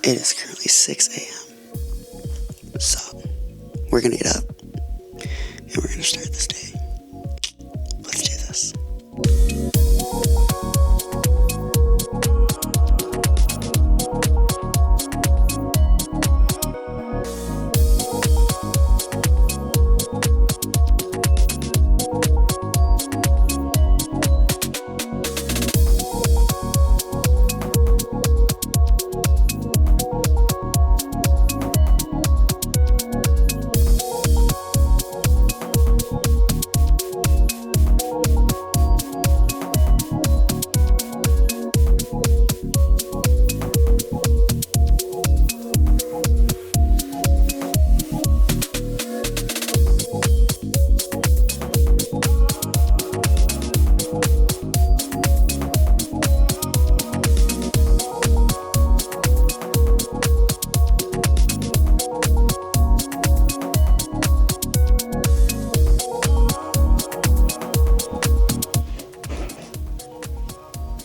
It is currently 6 a.m. So, we're gonna get up and we're gonna start this day. Let's do this.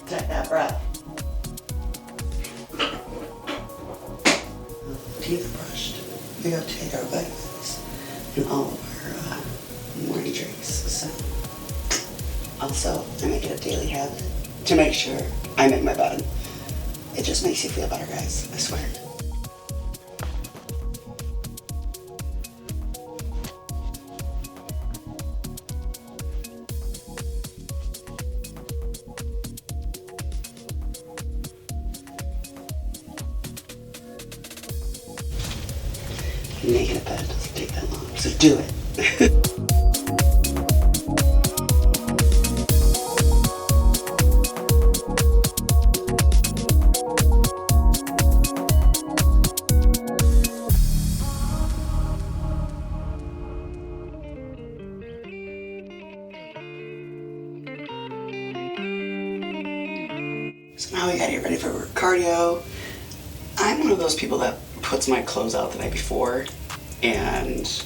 Take that breath. Teeth brushed. We gotta take our vitamins and all of our morning drinks. So, also, I make it a daily habit to make sure I make my bed. It just makes you feel better, guys. I swear. Making a bed doesn't take that long, so do it. So now we gotta get ready for cardio. I'm one of those people that puts my clothes out the night before, and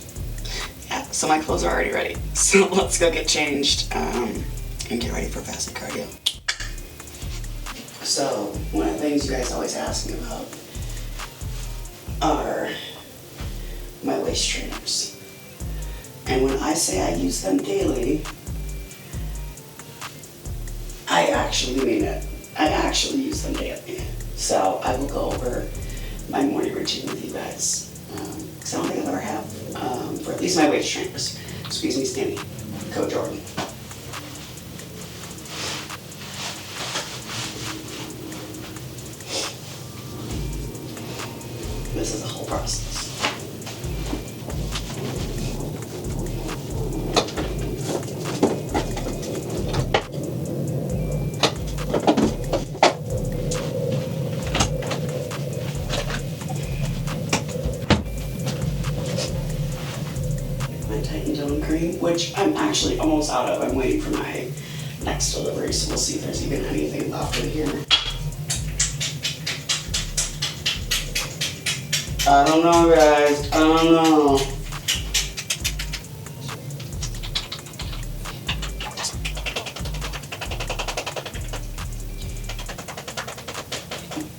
yeah, so my clothes are already ready. So let's go get changed and get ready for fasted cardio. So one of the things you guys always ask me about are my waist trainers. And when I say I use them daily, I actually mean it. I actually use them daily. So I will go over my morning routine with you guys. Because I don't think I've ever have for at least my waist trainers. Excuse me, Stanley. Coach Jordan. This is a whole process. Cream, which I'm actually almost out of. I'm waiting for my next delivery, so we'll see if there's even anything left in here. I don't know, guys. I don't know.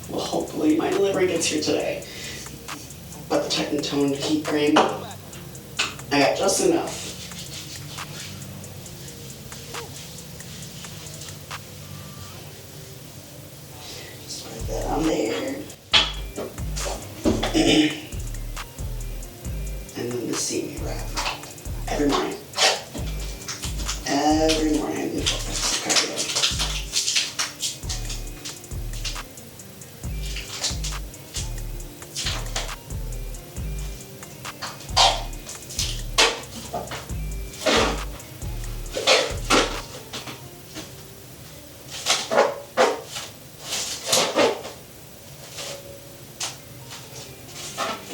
Well, hopefully my delivery gets here today. But the Titan Toned Heat Cream, I got just enough. That on there. And then the seaweed wrap. Every morning. Every morning I do fasted cardio.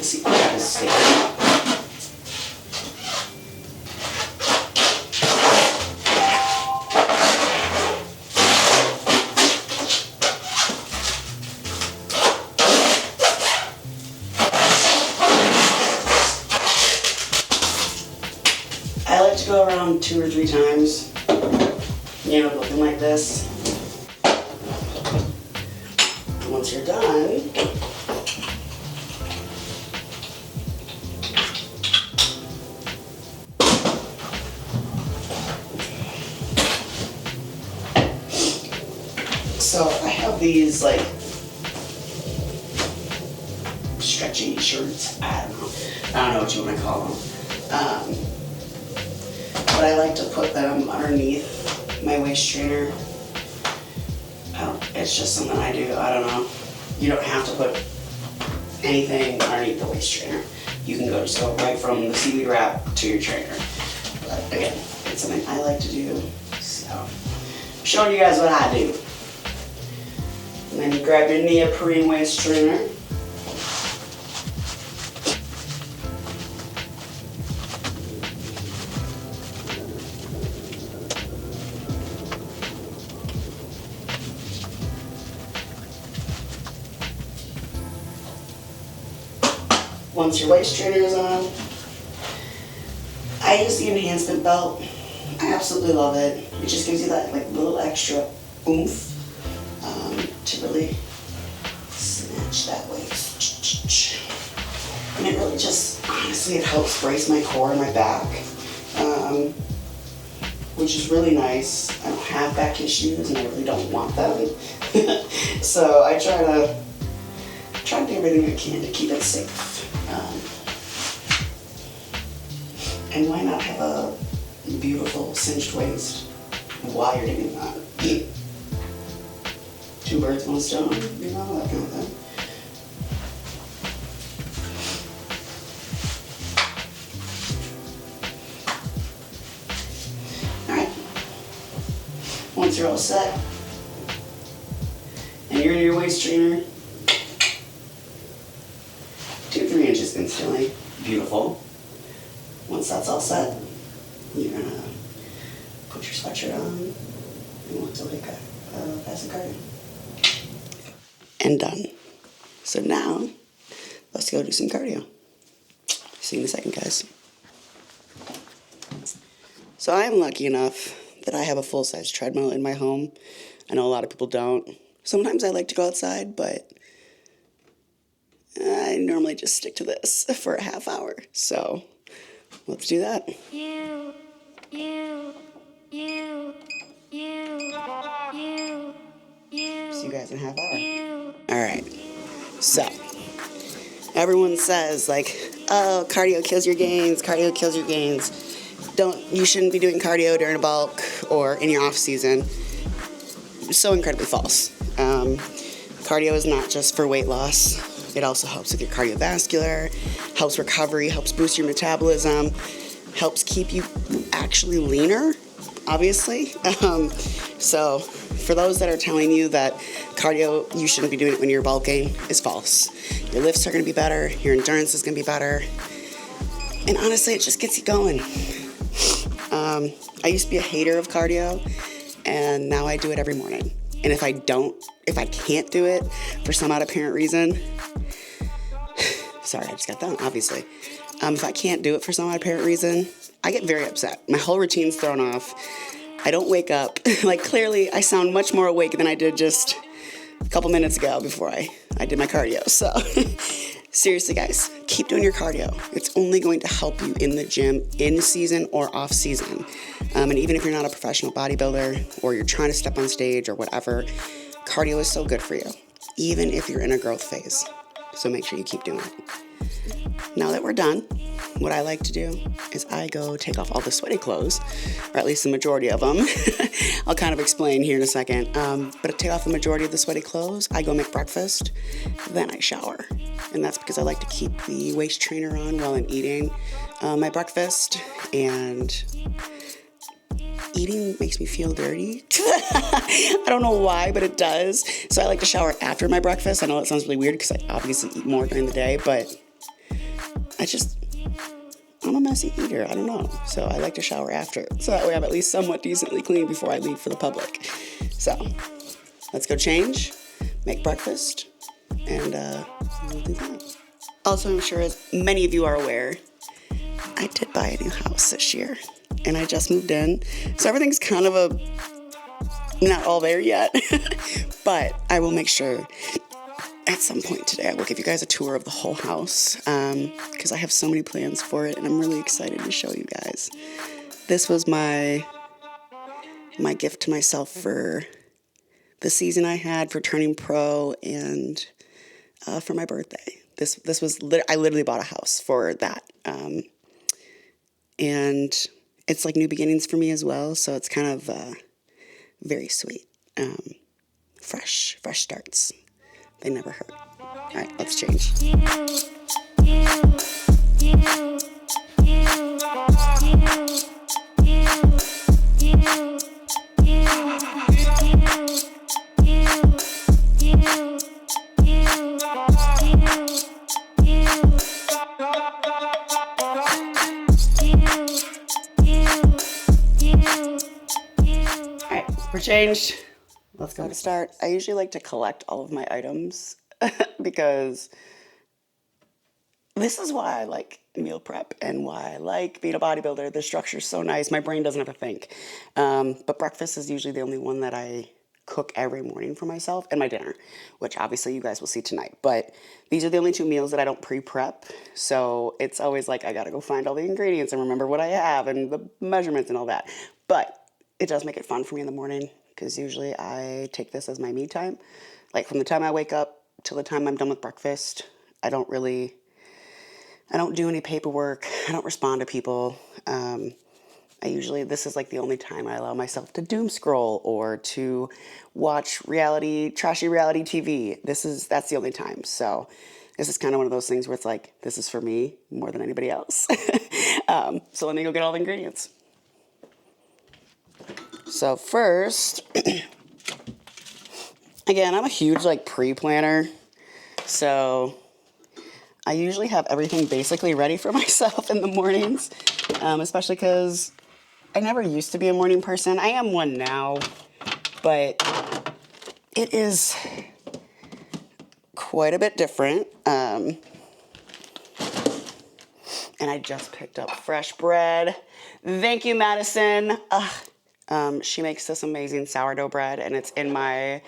See, I got to stick. I like to go around 2 or 3 times, you know, looking like this. And once you're done, So I have these like stretchy shirts. I don't know what you want to call them. But I like to put them underneath my waist trainer. It's just something I do. I don't know. You don't have to put anything underneath the waist trainer. You can just go right from the seaweed wrap to your trainer. But again, it's something I like to do. So I'm showing you guys what I do. And then you grab your neoprene waist trainer. Once your waist trainer is on, I use the enhancement belt. I absolutely love it. It just gives you that like little extra oomph to really snatch that waist. And it really just, honestly, it helps brace my core and my back, which is really nice. I don't have back issues and I really don't want them. So I try to do everything I can to keep it safe. And why not have a beautiful cinched waist while you're doing that? Two birds, one stone, you know, that kind of thing. Alright. Once you're all set, and you're in your waist trainer, 2-3 inches instantly. Beautiful. Once that's all set, you're gonna put your sweatshirt on and we'll take a passive cardio. And done. So now, let's go do some cardio. See you in a second, guys. So I am lucky enough that I have a full-size treadmill in my home. I know a lot of people don't. Sometimes I like to go outside, but I normally just stick to this for a half hour. So let's do that. See you guys in a half hour. All right. So everyone says like, oh, cardio kills your gains. Cardio kills your gains. You shouldn't be doing cardio during a bulk or in your off season. So incredibly false. Cardio is not just for weight loss. It also helps with your cardiovascular, helps recovery, helps boost your metabolism, helps keep you actually leaner, obviously. So for those that are telling you that cardio, you shouldn't be doing it when you're bulking, is false. Your lifts are going to be better, your endurance is going to be better, and honestly, it just gets you going. I used to be a hater of cardio, and now I do it every morning. And if I can't do it for some apparent reason, sorry, I just got that, obviously. If I can't do it for some apparent reason, I get very upset. My whole routine's thrown off. I don't wake up. Like, clearly, I sound much more awake than I did just a couple minutes ago before I did my cardio. So, seriously, guys, keep doing your cardio. It's only going to help you in the gym, in season or off season. And even if you're not a professional bodybuilder or you're trying to step on stage or whatever, cardio is so good for you, even if you're in a growth phase. So make sure you keep doing it. Now that we're done, what I like to do is I go take off all the sweaty clothes, or at least the majority of them. I'll kind of explain here in a second. But to take off the majority of the sweaty clothes, I go make breakfast, then I shower. And that's because I like to keep the waist trainer on while I'm eating my breakfast. And eating makes me feel dirty. I don't know why, but it does. So I like to shower after my breakfast. I know it sounds really weird because I obviously eat more during the day, but I'm a messy eater. I don't know. So I like to shower after. So that way I'm at least somewhat decently clean before I leave for the public. So let's go change, make breakfast, and we'll do that. Also, I'm sure as many of you are aware, I did buy a new house this year. And I just moved in. So everything's kind of not all there yet. But I will make sure at some point today I will give you guys a tour of the whole house. Because I have so many plans for it and I'm really excited to show you guys. This was my gift to myself for the season I had for turning pro and for my birthday. This was, I literally bought a house for that. And it's like new beginnings for me as well. So it's kind of very sweet. Fresh starts. They never hurt. All right, let's change. For change, let's go to start. I usually like to collect all of my items because this is why I like meal prep and why I like being a bodybuilder. The structure's so nice. My brain doesn't have to think. But breakfast is usually the only one that I cook every morning for myself, and my dinner, which obviously you guys will see tonight. But these are the only 2 meals that I don't pre-prep. So it's always like I got to go find all the ingredients and remember what I have and the measurements and all that. But it does make it fun for me in the morning because usually I take this as my me time. Like from the time I wake up till the time I'm done with breakfast, I don't do any paperwork. I don't respond to people. This is like the only time I allow myself to doom scroll or to watch trashy reality TV. That's the only time. So this is kind of one of those things where it's like, this is for me more than anybody else. So let me go get all the ingredients. So first, again, I'm a huge pre-planner, so I usually have everything basically ready for myself in the mornings, especially because I never used to be a morning person. I am one now, but it is quite a bit different, and I just picked up fresh bread. Thank you, Madison. She makes this amazing sourdough bread, and it's in my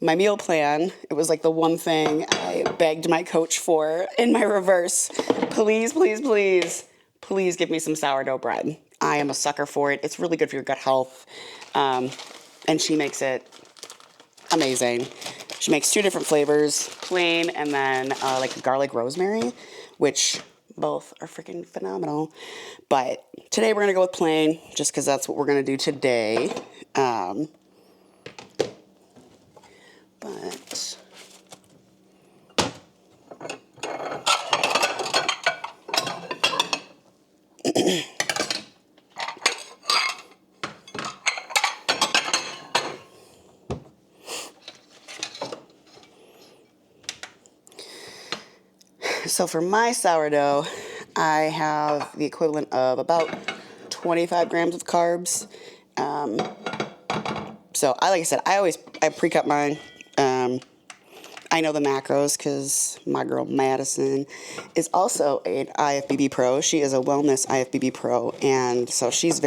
meal plan. It was like the one thing I begged my coach for in my reverse. Please, please, please, please give me some sourdough bread. I am a sucker for it. It's really good for your gut health, and she makes it amazing. She makes 2 different flavors, plain and then garlic rosemary, which both are freaking phenomenal. But today we're going to go with plain just because that's what we're going to do today. So for my sourdough, I have the equivalent of about 25 grams of carbs. So like I said, I pre-cut mine. I know the macros because my girl Madison is also an IFBB pro. She is a wellness IFBB pro, and so she's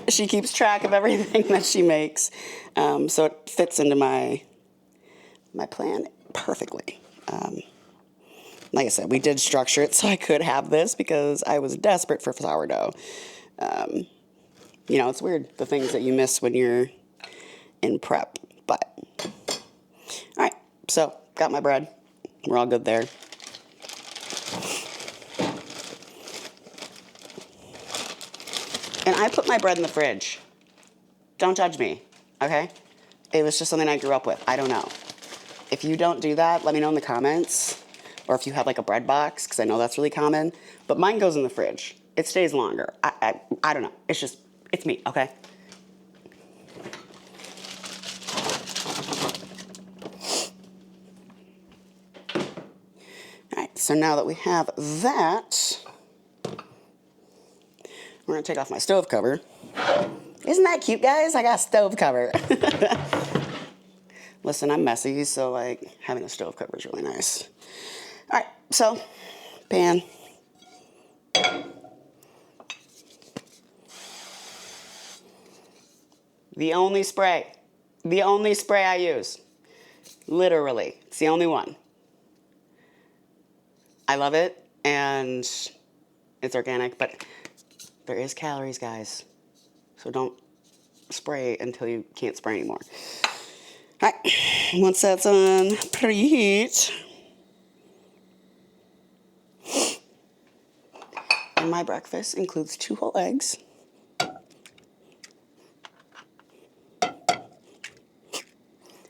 she keeps track of everything that she makes. So it fits into my plan perfectly. Like I said, we did structure it so I could have this because I was desperate for sourdough. It's weird, the things that you miss when you're in prep. But, all right, so got my bread. We're all good there. And I put my bread in the fridge. Don't judge me, okay? It was just something I grew up with. I don't know. If you don't do that, let me know in the comments. Or if you have a bread box, because I know that's really common. But mine goes in the fridge. It stays longer. I don't know. It's me, okay? All right, so now that we have that, we're going to take off my stove cover. Isn't that cute, guys? I got a stove cover. Listen, I'm messy, so having a stove cover is really nice. All right, so pan. The only spray I use. Literally, it's the only one. I love it, and it's organic, but there is calories, guys. So don't spray until you can't spray anymore. All right, once that's on preheat, and my breakfast includes 2 whole eggs,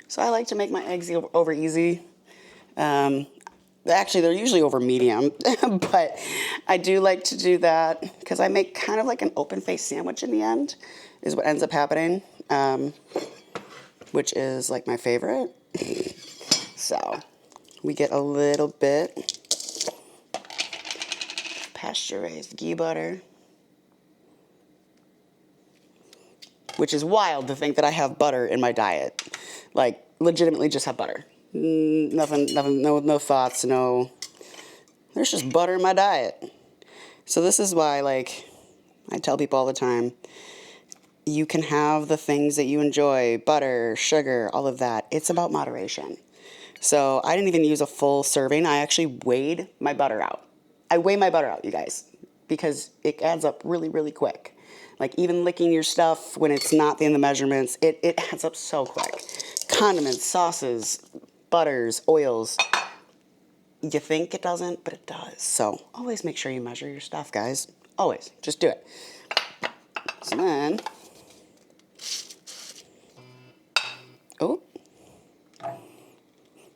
so I like to make my eggs over easy. Actually, they're usually over medium, but I do like to do that because I make kind of like an open-faced sandwich in the end, is what ends up happening, which is like my favorite. So we get a little bit pasture-raised ghee butter, which is wild to think that I have butter in my diet. Like, legitimately just have butter. Nothing, no thoughts, no. There's just butter in my diet. So this is why, like, I tell people all the time, you can have the things that you enjoy, butter, sugar, all of that. It's about moderation. So I didn't even use a full serving. I actually weighed my butter out. I weigh my butter out, you guys, because it adds up really, really quick. Like, even licking your stuff when it's not in the measurements, it adds up so quick. Condiments, sauces, butters, oils. You think it doesn't, but it does. So always make sure you measure your stuff, guys. Always. Just do it. So then,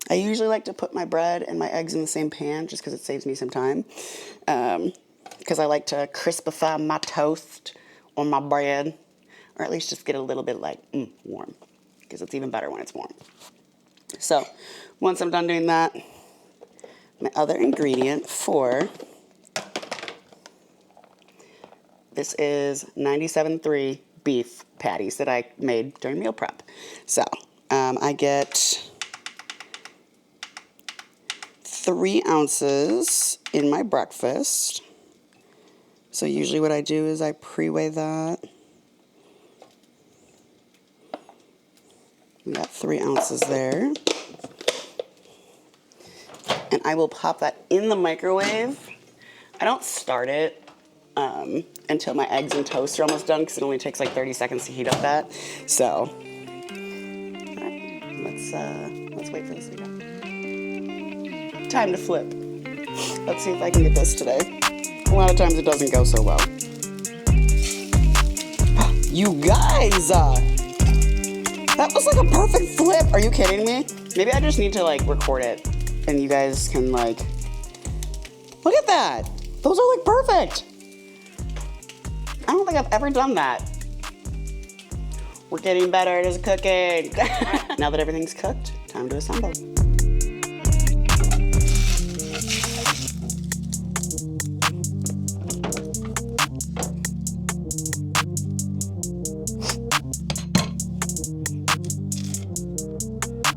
I usually like to put my bread and my eggs in the same pan just because it saves me some time. Because I like to crispify my toast on my bread, or at least just get a little bit like warm, because it's even better when it's warm. So once I'm done doing that, my other ingredient for this is 97.3 beef patties that I made during meal prep. So I get 3 ounces in my breakfast. So usually what I do is I pre-weigh that. We got 3 ounces there. And I will pop that in the microwave. I don't start it until my eggs and toast are almost done, because it only takes like 30 seconds to heat up that. So, all right, let's wait for this to go. Time to flip. Let's see if I can get this today. A lot of times it doesn't go so well. You guys, that was like a perfect flip. Are you kidding me? Maybe I just need to like record it and you guys can like, look at that. Those are like perfect. I don't think I've ever done that. We're getting better at cooking. Now that everything's cooked, time to assemble.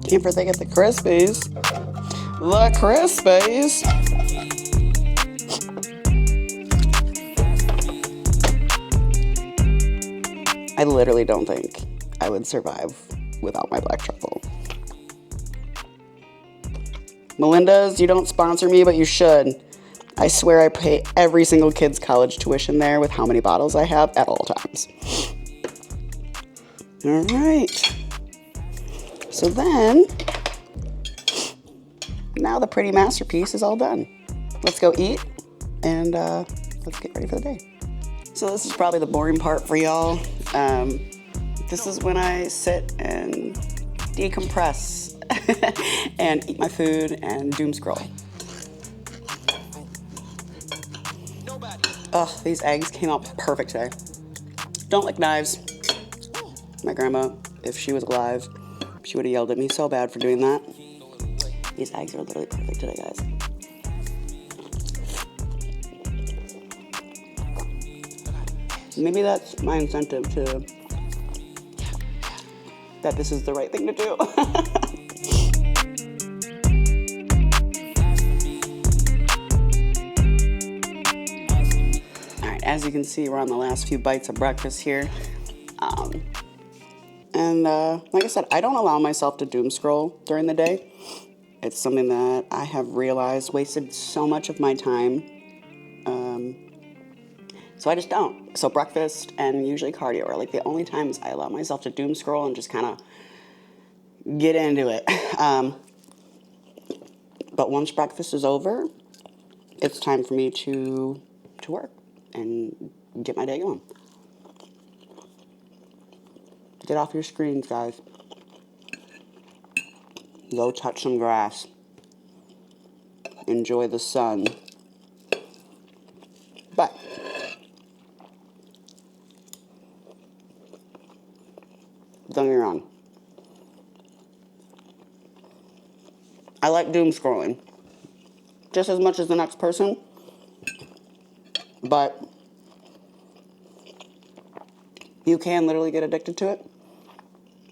Can't forget the Crispies. The Crispies. I literally don't think I would survive without my black truffle. Melinda's, you don't sponsor me, but you should. I swear I pay every single kid's college tuition there with how many bottles I have at all times. All right. So then, now the pretty masterpiece is all done. Let's go eat and let's get ready for the day. So this is probably the boring part for y'all. This is when I sit and decompress and eat my food and doom scroll. Oh, these eggs came out perfect today. Don't like knives. My grandma, if she was alive, she would have yelled at me so bad for doing that. These eggs are literally perfect today, guys. Maybe that's my incentive to that this is the right thing to do. All right, as you can see, we're on the last few bites of breakfast here. Like I said, I don't allow myself to doom scroll during the day. It's something that I have realized wasted so much of my time. So I just don't. So breakfast and usually cardio are like the only times I allow myself to doom scroll and just kind of get into it. But once breakfast is over, it's time for me to work and get my day going. Get off your screens, guys. Go touch some grass. Enjoy the sun. But don't get me wrong. I like doom scrolling just as much as the next person, but you can literally get addicted to it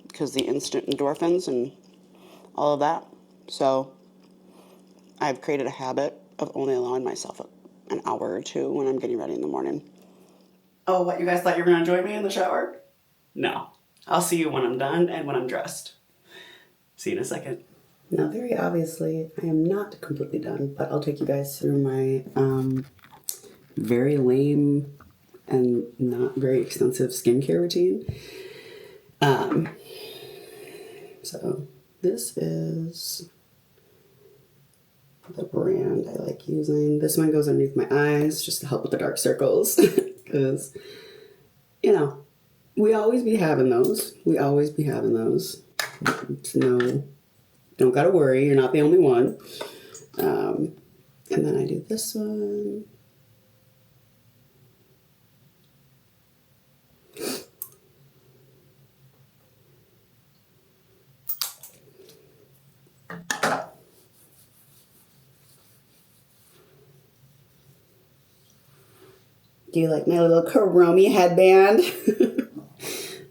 because the instant endorphins and all of that. So I've created a habit of only allowing myself an hour or two when I'm getting ready in the morning. Oh, what, you guys thought you were going to join me in the shower? No. I'll see you when I'm done and when I'm dressed. See you in a second. Now, very obviously, I am not completely done, but I'll take you guys through my very lame and not very extensive skincare routine. So this is the brand I like using. This one goes underneath my eyes just to help with the dark circles because, you know, we always be having those. No, don't gotta worry. You're not the only one. And then I do this one. Do you like my little Kuromi headband?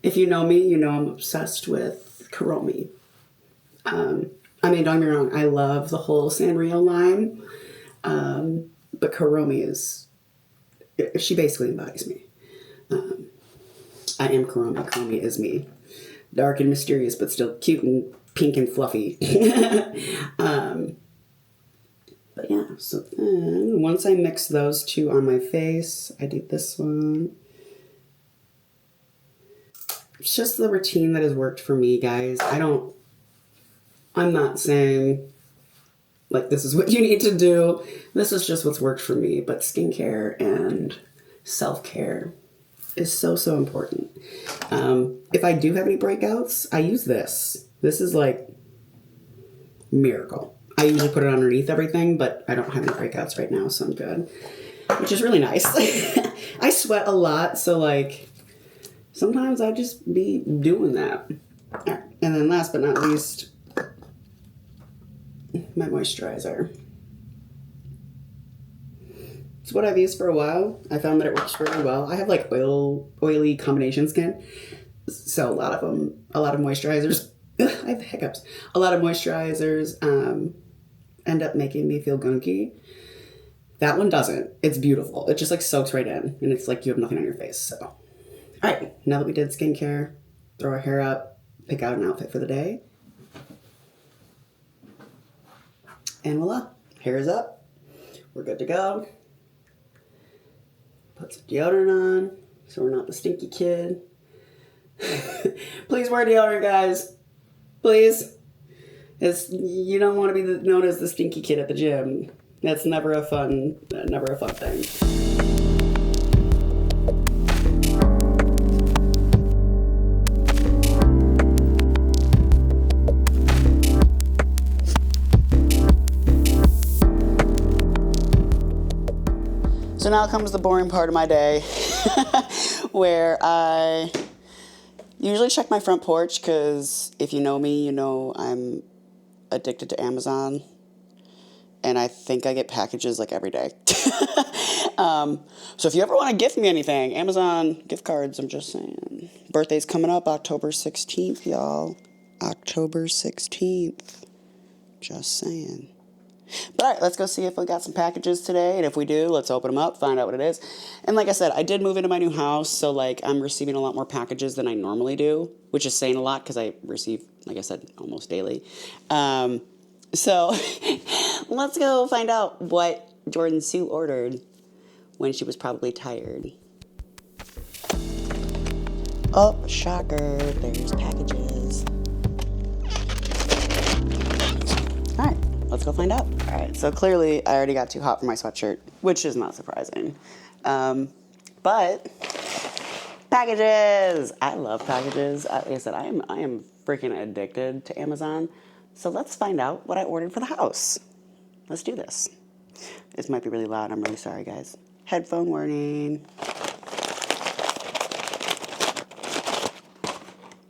If you know me, you know I'm obsessed with Kuromi. I mean, don't get me wrong, I love the whole Sanrio line, but Kuromi she basically embodies me. I am Kuromi. Kuromi is me. Dark and mysterious, but still cute and pink and fluffy. But yeah, so then once I mix those two on my face, I do this one. It's just the routine that has worked for me, guys. I'm not saying, like, this is what you need to do. This is just what's worked for me. But skincare and self-care is so, so important. If I do have any breakouts, I use this. This is, like, miracle. I usually put it underneath everything, but I don't have any breakouts right now, so I'm good. Which is really nice. I sweat a lot, so, like, sometimes I just be doing that. And then last but not least, my moisturizer. It's what I've used for a while. I found that it works really well. I have like oily combination skin. So a lot of moisturizers, I have the hiccups. A lot of moisturizers end up making me feel gunky. That one doesn't. It's beautiful. It just like soaks right in and it's like you have nothing on your face. So, all right, now that we did skincare, throw our hair up, pick out an outfit for the day. And voila, hair is up. We're good to go. Put some deodorant on so we're not the stinky kid. Please wear deodorant, guys. Please. You don't want to be known as the stinky kid at the gym. That's never a fun thing. So now comes the boring part of my day where I usually check my front porch because if you know me, you know I'm addicted to Amazon and I think I get packages like every day. So if you ever want to gift me anything, Amazon gift cards, I'm just saying. Birthday's coming up October 16th, y'all. October 16th. Just saying. But all right, let's go see if we got some packages today. And if we do, let's open them up, find out what it is. And like I said, I did move into my new house. So like I'm receiving a lot more packages than I normally do, which is saying a lot because I receive, like I said, almost daily. So let's go find out what Jordan Sue ordered when she was probably tired. Oh, shocker, there's packages. let's go find out. All right, so clearly I already got too hot for my sweatshirt, which is not surprising. But packages! I love packages. Like I said, I am freaking addicted to Amazon. So let's find out what I ordered for the house. Let's do this. This might be really loud. I'm really sorry, guys. Headphone warning.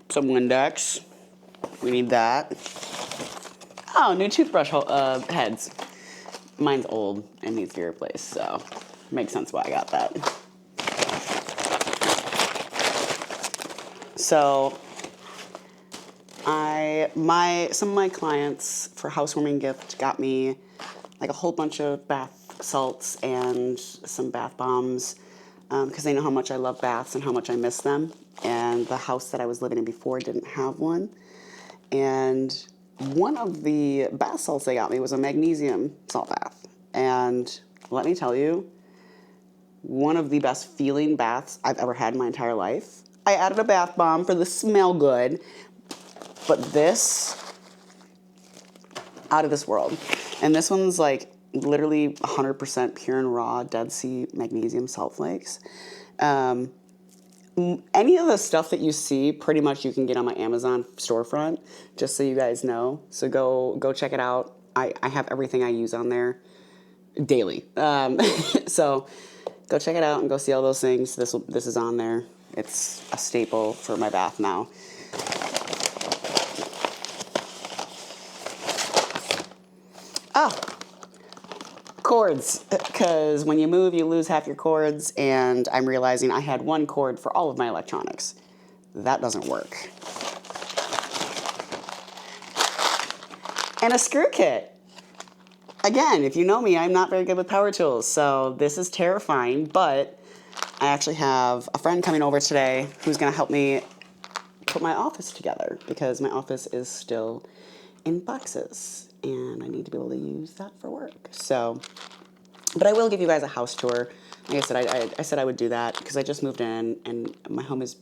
Some Windex. We need that. Oh, new toothbrush heads. Mine's old and needs to be replaced, so makes sense why I got that. So, some of my clients for housewarming gift got me like a whole bunch of bath salts and some bath bombs because they know how much I love baths and how much I miss them. And the house that I was living in before didn't have one. And one of the bath salts they got me was a magnesium salt bath. And let me tell you, one of the best feeling baths I've ever had in my entire life. I added a bath bomb for the smell good, but this, out of this world. And this one's like literally 100% pure and raw Dead Sea magnesium salt flakes. Any of the stuff that you see, pretty much you can get on my Amazon storefront, just so you guys know. So go check it out. I have everything I use on there daily. So go check it out and go see all those things. This is on there. It's a staple for my bath now. Oh, cords, because when you move, you lose half your cords, and I'm realizing I had one cord for all of my electronics. That doesn't work. And a screw kit. Again, if you know me, I'm not very good with power tools, so this is terrifying, but I actually have a friend coming over today who's going to help me put my office together because my office is still in boxes and I need to be able to use that for work. So, but I will give you guys a house tour. Like I said, I said I would do that because I just moved in and my home is,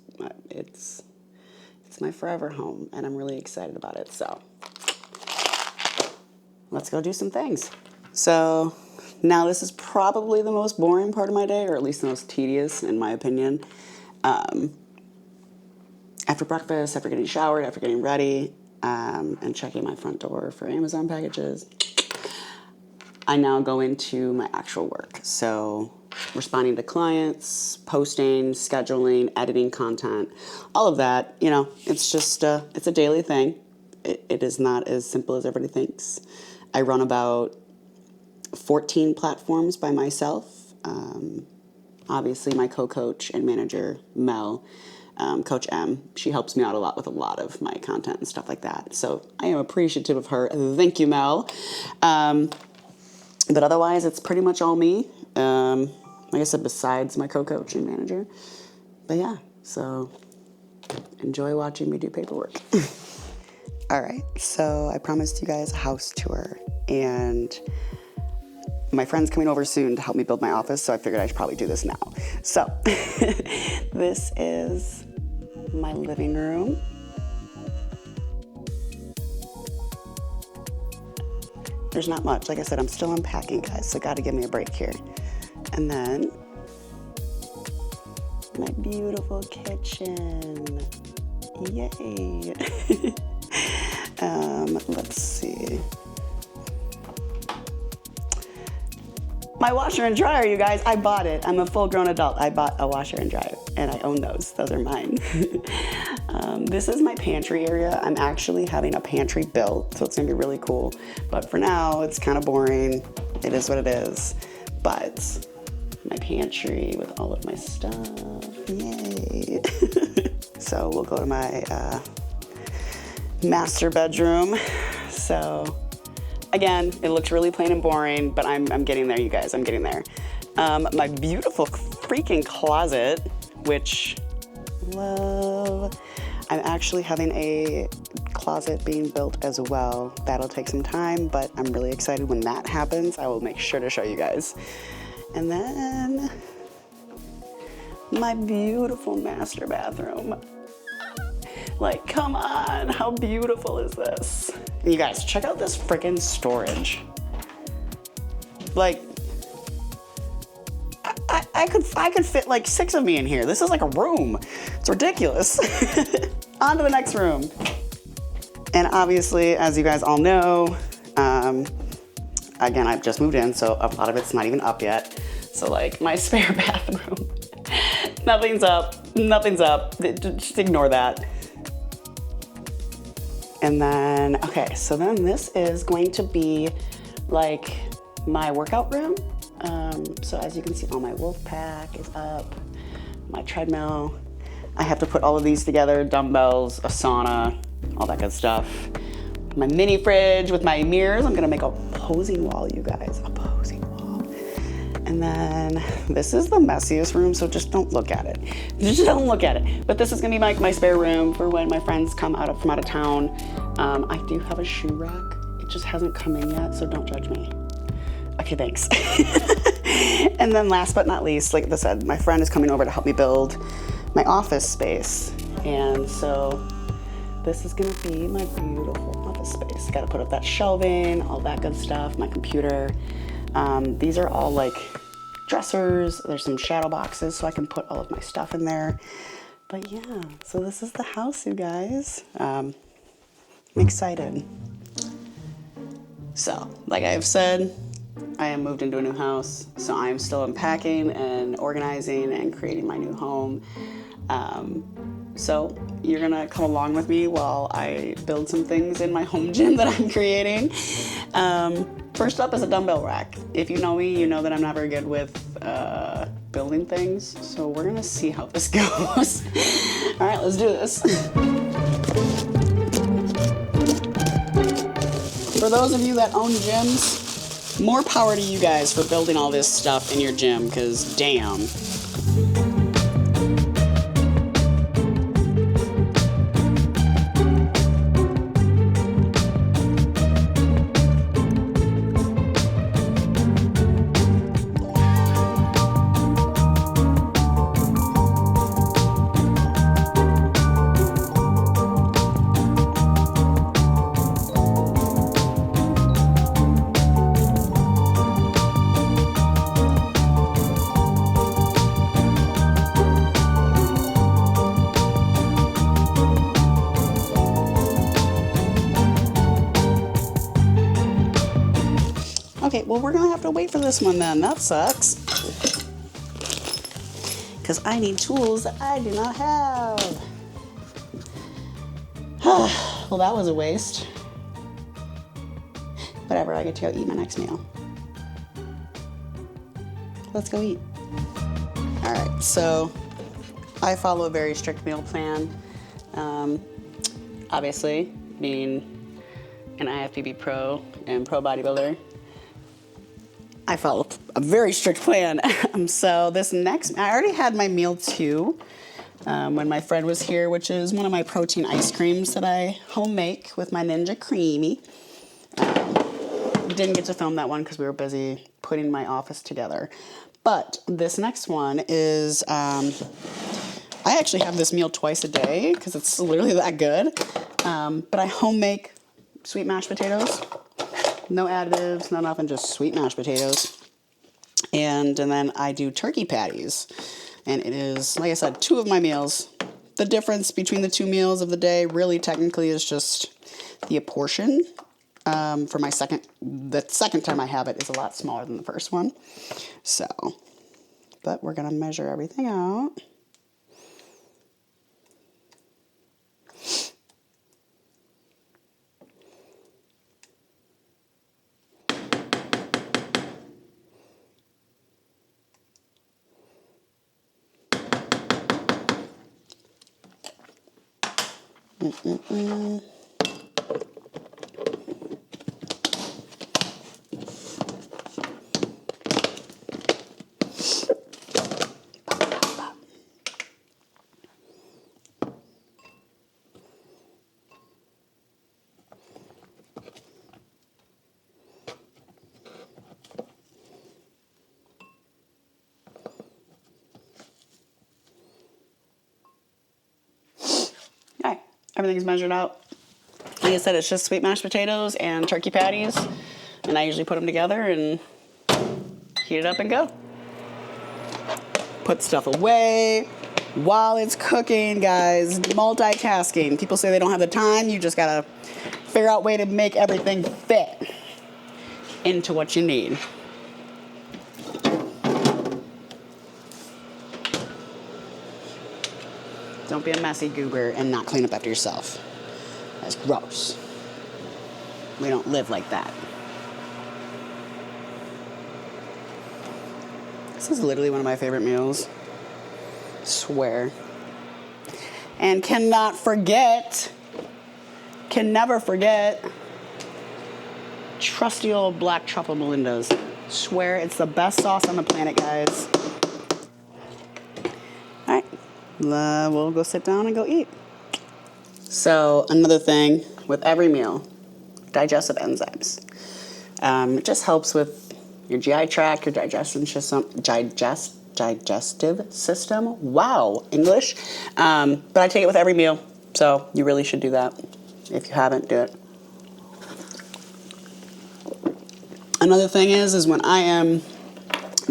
it's my forever home and I'm really excited about it. So let's go do some things. So now this is probably the most boring part of my day, or at least the most tedious in my opinion. After breakfast, after getting showered, after getting ready, and checking my front door for Amazon packages, I now go into my actual work. So responding to clients, posting, scheduling, editing content, all of that, you know, it's just, it's a daily thing. It is not as simple as everybody thinks. I run about 14 platforms by myself. Obviously, my co-coach and manager, Mel, Coach M, she helps me out a lot with a lot of my content and stuff like that. So I am appreciative of her. Thank you, Mel. But otherwise, it's pretty much all me. Like I said, besides my co-coach and manager. But yeah, so enjoy watching me do paperwork. All right, so I promised you guys a house tour, and my friend's coming over soon to help me build my office, so I figured I should probably do this now. So, this is my living room. There's not much. Like I said, I'm still unpacking, guys, so gotta give me a break here. And then, my beautiful kitchen. Yay. Let's see. My washer and dryer, you guys, I bought it. I'm a full-grown adult. I bought a washer and dryer, and I own those. Those are mine. This is my pantry area. I'm actually having a pantry built, so it's gonna be really cool. But for now, it's kind of boring. It is what it is. But my pantry with all of my stuff, yay. So we'll go to my master bedroom. So again, it looks really plain and boring, but I'm getting there, you guys. I'm getting there. My beautiful freaking closet, which love. I'm actually having a closet being built as well. That'll take some time, but I'm really excited when that happens. I will make sure to show you guys. And then my beautiful master bathroom. Like, come on, how beautiful is this? And you guys, check out this freaking storage. Like, I could fit like 6 of me in here. This is like a room. It's ridiculous. On to the next room. And obviously, as you guys all know, again, I've just moved in, so a lot of it's not even up yet. So like my spare bathroom, nothing's up. Just ignore that. And then, okay, so then this is going to be like my workout room. So as you can see, all my wolf pack is up, my treadmill. I have to put all of these together, dumbbells, a sauna, all that good stuff. My mini fridge with my mirrors. I'm gonna make a posing wall, you guys, a posing wall. And then this is the messiest room, so just don't look at it. Just don't look at it. But this is gonna be my spare room for when my friends come from out of town. I do have a shoe rack. It just hasn't come in yet, so don't judge me. Okay, thanks. And then last but not least, like I said, my friend is coming over to help me build my office space. And so this is gonna be my beautiful office space. Gotta put up that shelving, all that good stuff, my computer. These are all like dressers. There's some shadow boxes so I can put all of my stuff in there. But yeah, so this is the house, you guys. I'm excited. So, like I've said, I am moved into a new house, so I'm still unpacking and organizing and creating my new home. So you're gonna come along with me while I build some things in my home gym that I'm creating. First up is a dumbbell rack. If you know me, you know that I'm not very good with building things, so we're gonna see how this goes. All right, let's do this. For those of you that own gyms, more power to you guys for building all this stuff in your gym, because damn. Okay, well, we're gonna have to wait for this one then. That sucks. Because I need tools that I do not have. Well, that was a waste. Whatever, I get to go eat my next meal. Let's go eat. All right, so I follow a very strict meal plan. Obviously, being an IFBB pro and pro bodybuilder, I follow a very strict plan. So this next, I already had my meal 2 when my friend was here, which is one of my protein ice creams that I home make with my Ninja Creamy. Didn't get to film that one because we were busy putting my office together. But this next one is, I actually have this meal twice a day because it's literally that good. But I home make sweet mashed potatoes. No additives, no nothing, just sweet mashed potatoes. And then I do turkey patties. And it is, like I said, 2 of my meals. The difference between the 2 meals of the day really technically is just the portion. For the second time I have it is a lot smaller than the first one. So, but we're gonna measure everything out. Everything's measured out. Like I said, it's just sweet mashed potatoes and turkey patties. And I usually put them together and heat it up and go. Put stuff away while it's cooking, guys. Multitasking. People say they don't have the time. You just gotta figure out a way to make everything fit into what you need. Don't be a messy goober and not clean up after yourself. That's gross. We don't live like that. This is literally one of my favorite meals. Swear. And can never forget, trusty old black truffle Melinda's. Swear it's the best sauce on the planet, guys. All right, we'll go sit down and go eat. So another thing with every meal, digestive enzymes. It just helps with your GI tract, your digestive system. Wow, English. But I take it with every meal, so you really should do that. If you haven't, do it. Another thing is when I am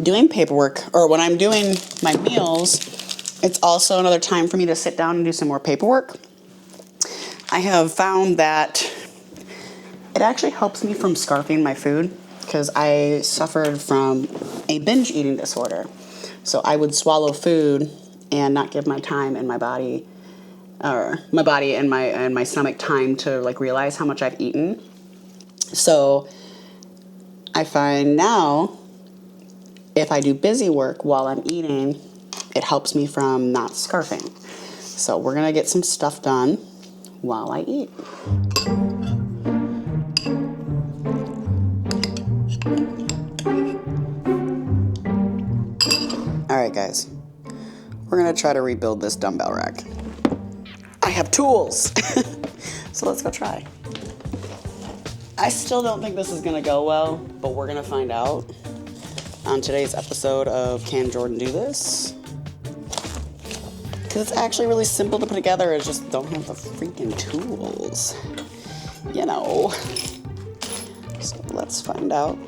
doing paperwork or when I'm doing my meals, it's also another time for me to sit down and do some more paperwork. I have found that it actually helps me from scarfing my food because I suffered from a binge eating disorder. So I would swallow food and not give my time and my body and my stomach time to like realize how much I've eaten. So I find now if I do busy work while I'm eating, it helps me from not scarfing. So we're gonna get some stuff done while I eat. All right, guys, we're gonna try to rebuild this dumbbell rack. I have tools, so let's go try. I still don't think this is gonna go well, but we're gonna find out on today's episode of Can Jordan Do This? Because it's actually really simple to put together, I just don't have the freaking tools, you know. So let's find out.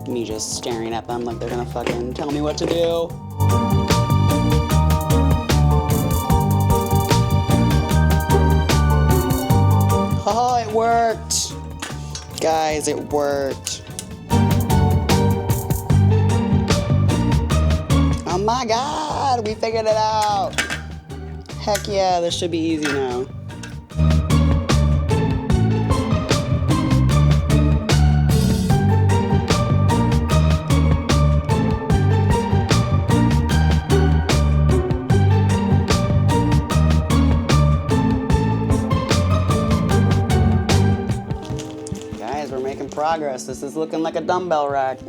Me just staring at them like they're gonna fucking tell me what to do. Oh, it worked. Guys, it worked. Oh my God, we figured it out. Heck yeah, this should be easy now. We're making progress. This is looking like a dumbbell rack.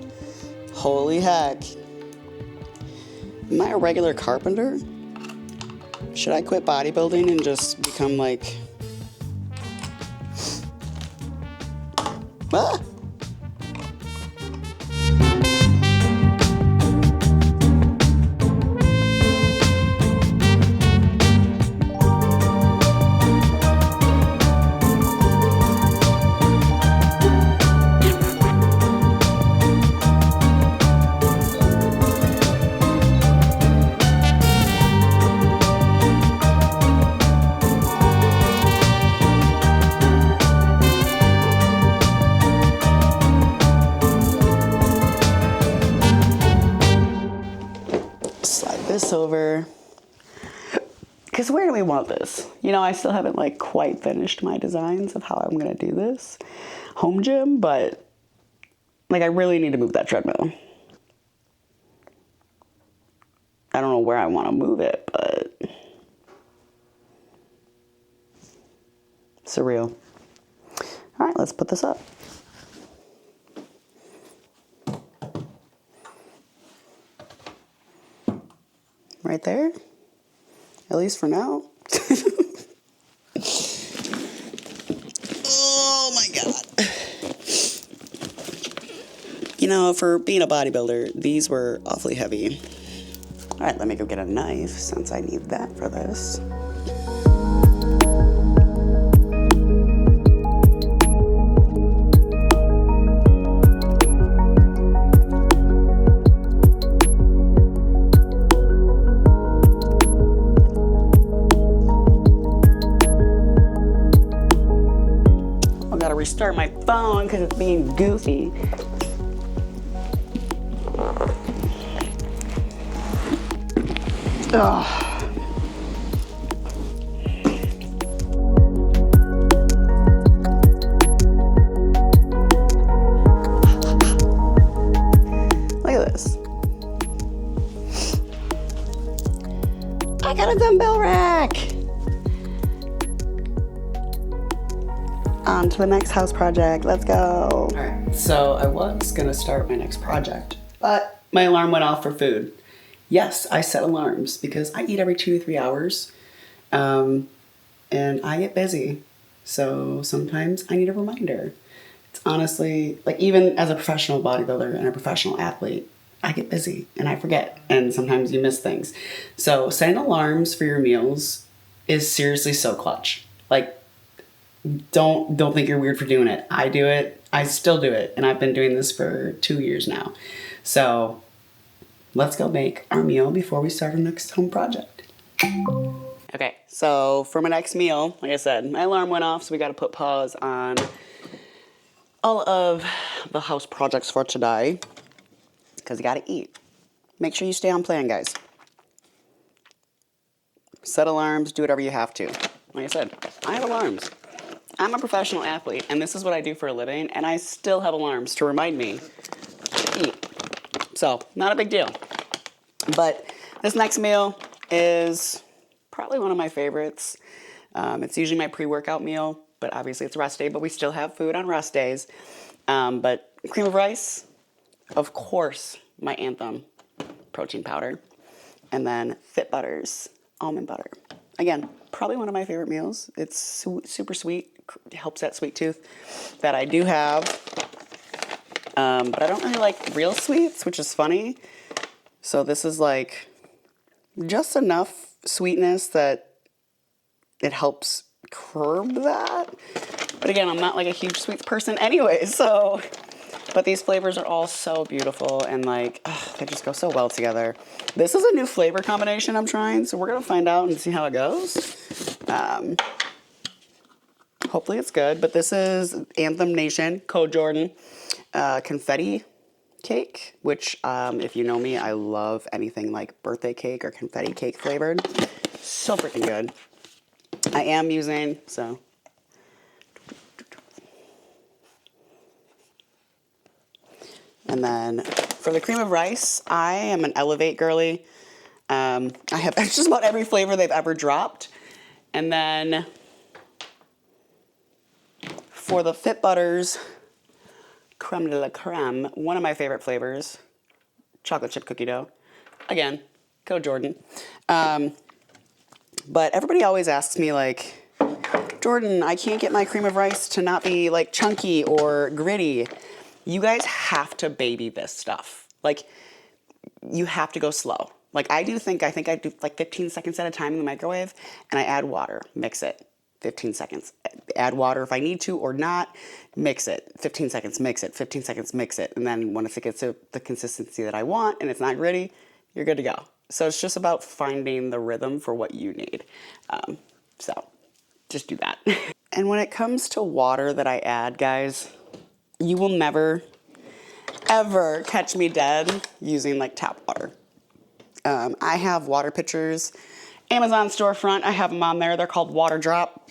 Holy heck. Am I a regular carpenter? Should I quit bodybuilding and just become like... Ah! This over, because where do we want this? You know, I still haven't like quite finished my designs of how I'm gonna do this home gym, but like I really need to move that treadmill. I don't know where I want to move it, but surreal. All right, let's put this up. right there, at least for now. Oh my God. You know, for being a bodybuilder, these were awfully heavy. All right, let me go get a knife since I need that for this. I gotta restart my phone because it's being goofy. Ugh. Look at this. I got a dumbbell rack. On to the next house project. Let's go. All right, so I was gonna start my next project, but my alarm went off for food. Yes, I set alarms because I eat every 2 to 3 hours, and I get busy. So sometimes I need a reminder. It's honestly, like, even as a professional bodybuilder and a professional athlete, I get busy and I forget, and sometimes you miss things. So setting alarms for your meals is seriously so clutch. Like, don't think you're weird for doing it. I do it. I still do it, and I've been doing this for 2 years now. So let's go make our meal before we start our next home project. Okay, so for my next meal, like I said, my alarm went off, so we got to put pause on all of the house projects for today because you got to eat. Make sure you stay on plan, guys. Set alarms, do whatever you have to. Like I said, I have alarms. I'm a professional athlete, and this is what I do for a living, and I still have alarms to remind me to eat. So, not a big deal. But this next meal is probably one of my favorites. It's usually my pre-workout meal, but obviously it's rest day, but we still have food on rest days. But cream of rice, of course, my anthem, protein powder, and then Fit Butter's almond butter. Again, probably one of my favorite meals. It's super sweet, helps that sweet tooth that I do have. But I don't really like real sweets, which is funny. So this is like just enough sweetness that it helps curb that. But again, I'm not like a huge sweets person anyway, so. But these flavors are all so beautiful and like, they just go so well together. This is a new flavor combination I'm trying, so we're gonna find out and see how it goes. Hopefully it's good, but this is Anthem Nation, Code Jordan, confetti cake, which if you know me, I love anything like birthday cake or confetti cake flavored. So freaking good. I am using, so. And then for the cream of rice, I am an Elevate girly. I have just about every flavor they've ever dropped. And then for the Fit Butters, creme de la creme, one of my favorite flavors, chocolate chip cookie dough. Again, Code Jordan. But everybody always asks me, like, Jordan, I can't get my cream of rice to not be like chunky or gritty. You guys have to baby this stuff. Like, you have to go slow. Like, I think I do like 15 seconds at a time in the microwave, and I add water, mix it, 15 seconds. Add water if I need to or not, mix it, 15 seconds, mix it, 15 seconds, mix it. And then once it gets to the consistency that I want and it's not gritty, you're good to go. So it's just about finding the rhythm for what you need. So just do that. And when it comes to water that I add, guys, you will never, ever catch me dead using like tap water. I have water pitchers, Amazon storefront, I have them on there. They're called Water Drop.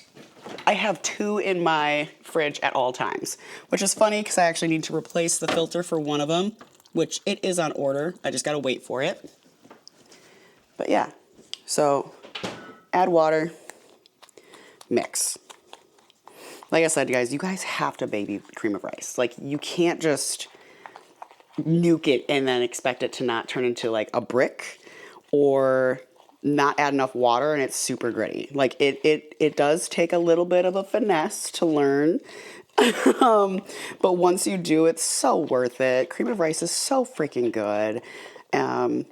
I have 2 in my fridge at all times, which is funny because I actually need to replace the filter for one of them, which it is on order. I just got to wait for it. But yeah, so add water, mix. Like I said, guys, you guys have to baby cream of rice. Like, you can't just nuke it and then expect it to not turn into like a brick or not add enough water and it's super gritty. Like it does take a little bit of a finesse to learn. But once you do, it's so worth it. Cream of rice is so freaking good. And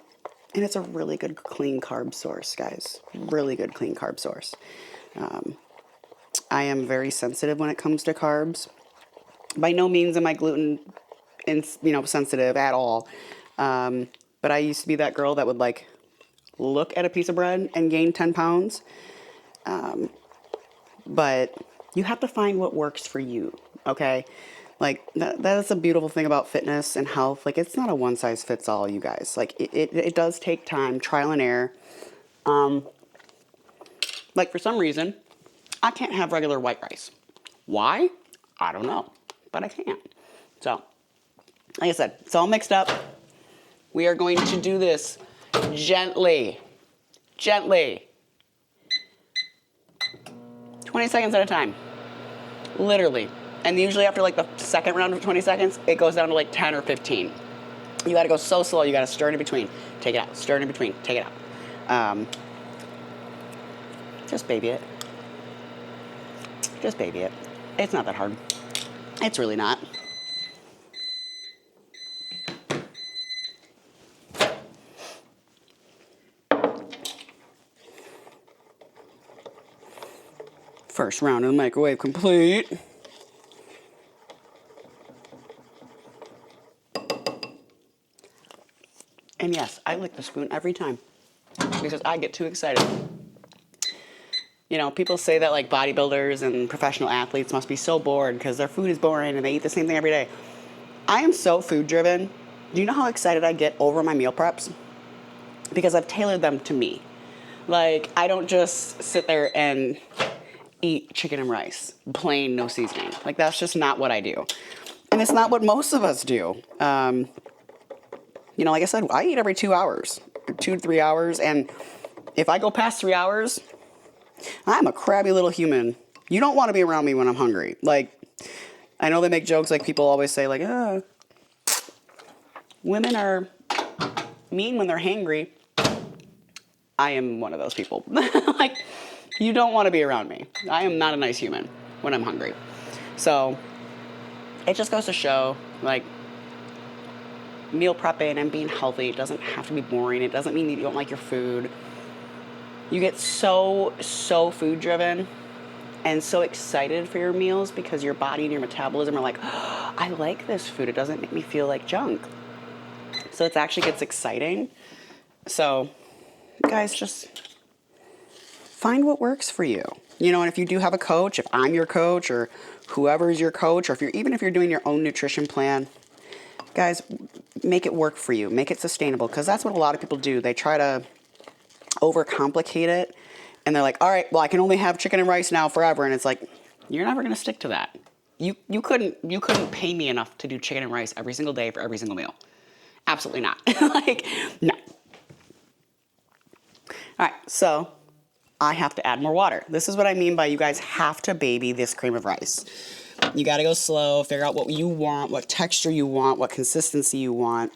it's a really good clean carb source, guys. Really good clean carb source. I am very sensitive when it comes to carbs. By no means am I gluten sensitive at all. But I used to be that girl that would like look at a piece of bread and gain 10 pounds. But you have to find what works for you, okay? Like, that is a beautiful thing about fitness and health. Like, it's not a one-size-fits-all, you guys. Like, it does take time, trial and error. Like, for some reason, I can't have regular white rice. Why? I don't know, but I can't. So, like I said, it's all mixed up. We are going to do this gently. Gently. 20 seconds at a time. Literally. And usually after like the second round of 20 seconds, it goes down to like 10 or 15. You gotta go so slow, you gotta stir it in between. Take it out, stir it in between, take it out. Just baby it. Just baby it. It's not that hard. It's really not. First round of the microwave complete. And yes, I lick the spoon every time because I get too excited. You know, people say that like bodybuilders and professional athletes must be so bored because their food is boring and they eat the same thing every day. I am so food driven. Do you know how excited I get over my meal preps? Because I've tailored them to me. Like, I don't just sit there and eat chicken and rice, plain, no seasoning. Like, that's just not what I do. And it's not what most of us do. You know, like I said, I eat every 2 hours, 2 to 3 hours. And if I go past 3 hours, I'm a crabby little human. You don't want to be around me when I'm hungry. Like, I know they make jokes, like people always say, like, women are mean when they're hangry. I am one of those people. Like, you don't want to be around me. I am not a nice human when I'm hungry. So, it just goes to show, like, meal prepping and being healthy, it doesn't have to be boring. It doesn't mean that you don't like your food. You get so food driven and so excited for your meals because your body and your metabolism are like, oh, I like this food. It doesn't make me feel like junk. So it actually gets exciting. So, guys, just find what works for you. You know, and if you do have a coach, if I'm your coach or whoever's your coach, or even if you're doing your own nutrition plan, guys, make it work for you. Make it sustainable, because that's what a lot of people do. They try to overcomplicate it, and they're like, all right, well, I can only have chicken and rice now forever. And it's like, you're never going to stick to that. You couldn't pay me enough to do chicken and rice every single day for every single meal. Absolutely not. Like, no. All right, so I have to add more water. This is what I mean by you guys have to baby this cream of rice. You got to go slow, figure out what you want, what texture you want, what consistency you want.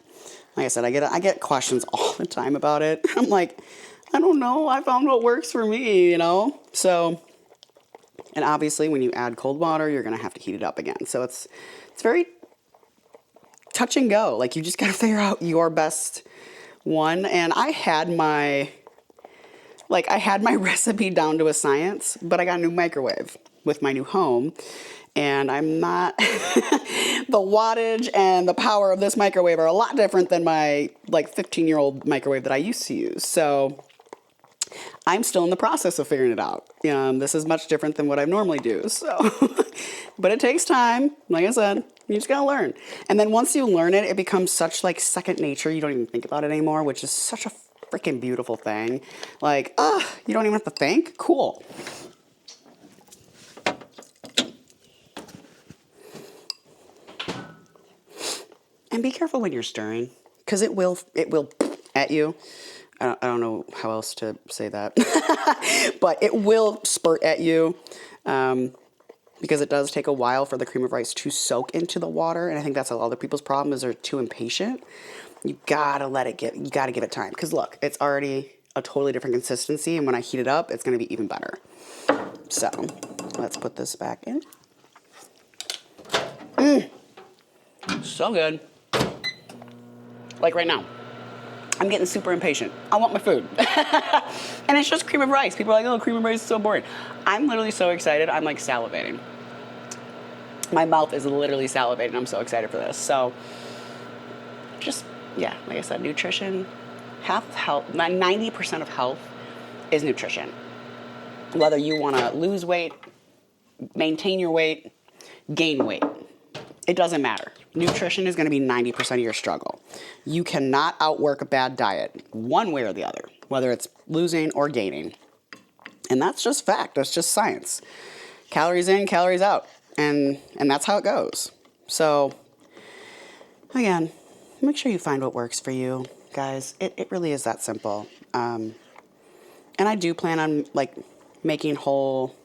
Like I said, I get questions all the time about it. I'm like, I don't know. I found what works for me, you know? So, and obviously when you add cold water, you're going to have to heat it up again. So it's very touch and go. Like, you just got to figure out your best one. And I had my recipe down to a science, but I got a new microwave with my new home. And I'm not, the wattage and the power of this microwave are a lot different than my like 15-year-old microwave that I used to use. So I'm still in the process of figuring it out. This is much different than what I normally do. So, but it takes time. Like I said, you just gotta learn. And then once you learn it, it becomes such like second nature. You don't even think about it anymore, which is such a freaking beautiful thing. Like, you don't even have to think. Cool. And be careful when you're stirring, because it will at you. I don't know how else to say that, but it will spurt at you. because it does take a while for the cream of rice to soak into the water. And I think that's a lot of other people's problem is they're too impatient. You gotta you gotta give it time. Because look, it's already a totally different consistency. And when I heat it up, it's gonna be even better. So let's put this back in. So good. Like right now, I'm getting super impatient. I want my food. And it's just cream of rice. People are like, oh, cream of rice is so boring. I'm literally so excited. I'm like salivating. My mouth is literally salivating. I'm so excited for this. So just, yeah, like I said, nutrition, half health, 90% of health is nutrition. Whether you want to lose weight, maintain your weight, gain weight, it doesn't matter. Nutrition is going to be 90% of your struggle. You cannot outwork a bad diet one way or the other, whether it's losing or gaining. And that's just fact. That's just science. Calories in, calories out. And that's how it goes. So, again, make sure you find what works for you, guys. It really is that simple. And I do plan on, like, making whole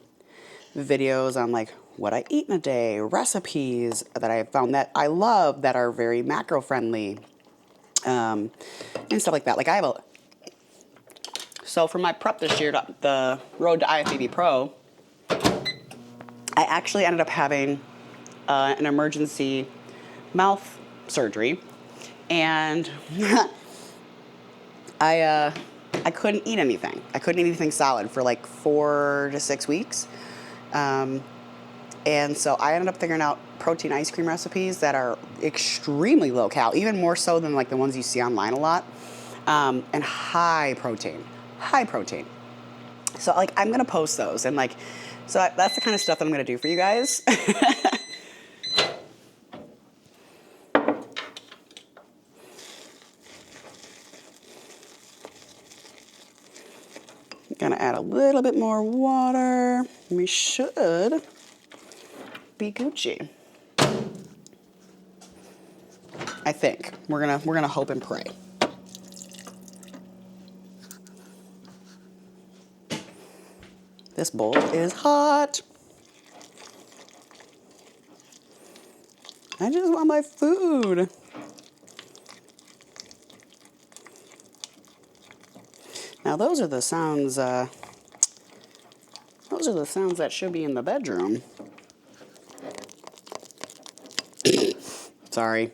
videos on, like, what I eat in a day, recipes that I found that I love that are very macro friendly, and stuff like that. Like so for my prep this year, the road to IFBB Pro, I actually ended up having an emergency mouth surgery, and I couldn't eat anything. I couldn't eat anything solid for like 4 to 6 weeks. And so I ended up figuring out protein ice cream recipes that are extremely low cal, even more so than like the ones you see online a lot, and high protein. So like I'm gonna post those, and like, so that's the kind of stuff that I'm gonna do for you guys. Gonna add a little bit more water. We should be Gucci. I think we're gonna hope and pray. This bowl is hot. I just want my food. Now those are the sounds. Those are the sounds that should be in the bedroom. Sorry.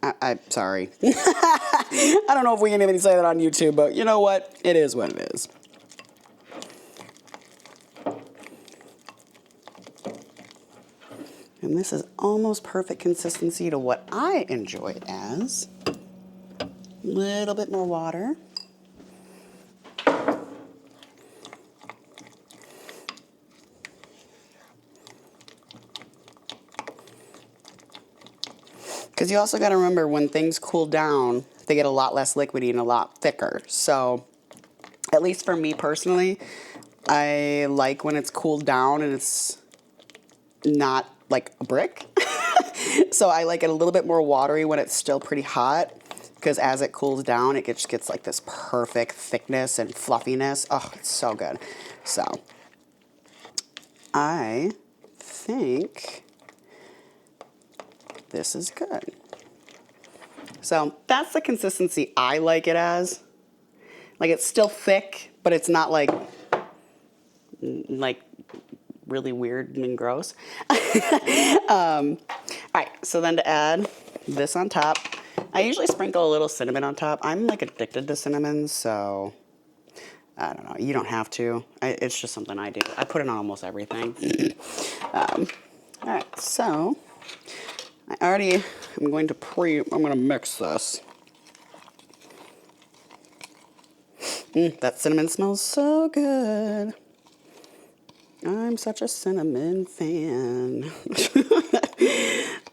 I'm sorry. I don't know if we can even say that on YouTube, but you know what? It is what it is. And this is almost perfect consistency to what I enjoy it as. A little bit more water. Because you also got to remember when things cool down, they get a lot less liquidy and a lot thicker. So, at least for me personally, I like when it's cooled down and it's not like a brick. So I like it a little bit more watery when it's still pretty hot. Because as it cools down, it just gets like this perfect thickness and fluffiness. Oh, it's so good. So, I think this is good. So that's the consistency I like it as. Like it's still thick, but it's not like really weird and gross. All right, so then to add this on top, I usually sprinkle a little cinnamon on top. I'm like addicted to cinnamon, so I don't know. You don't have to. It's just something I do. I put it on almost everything. All right, so I'm going to mix this. That cinnamon smells so good. I'm such a cinnamon fan.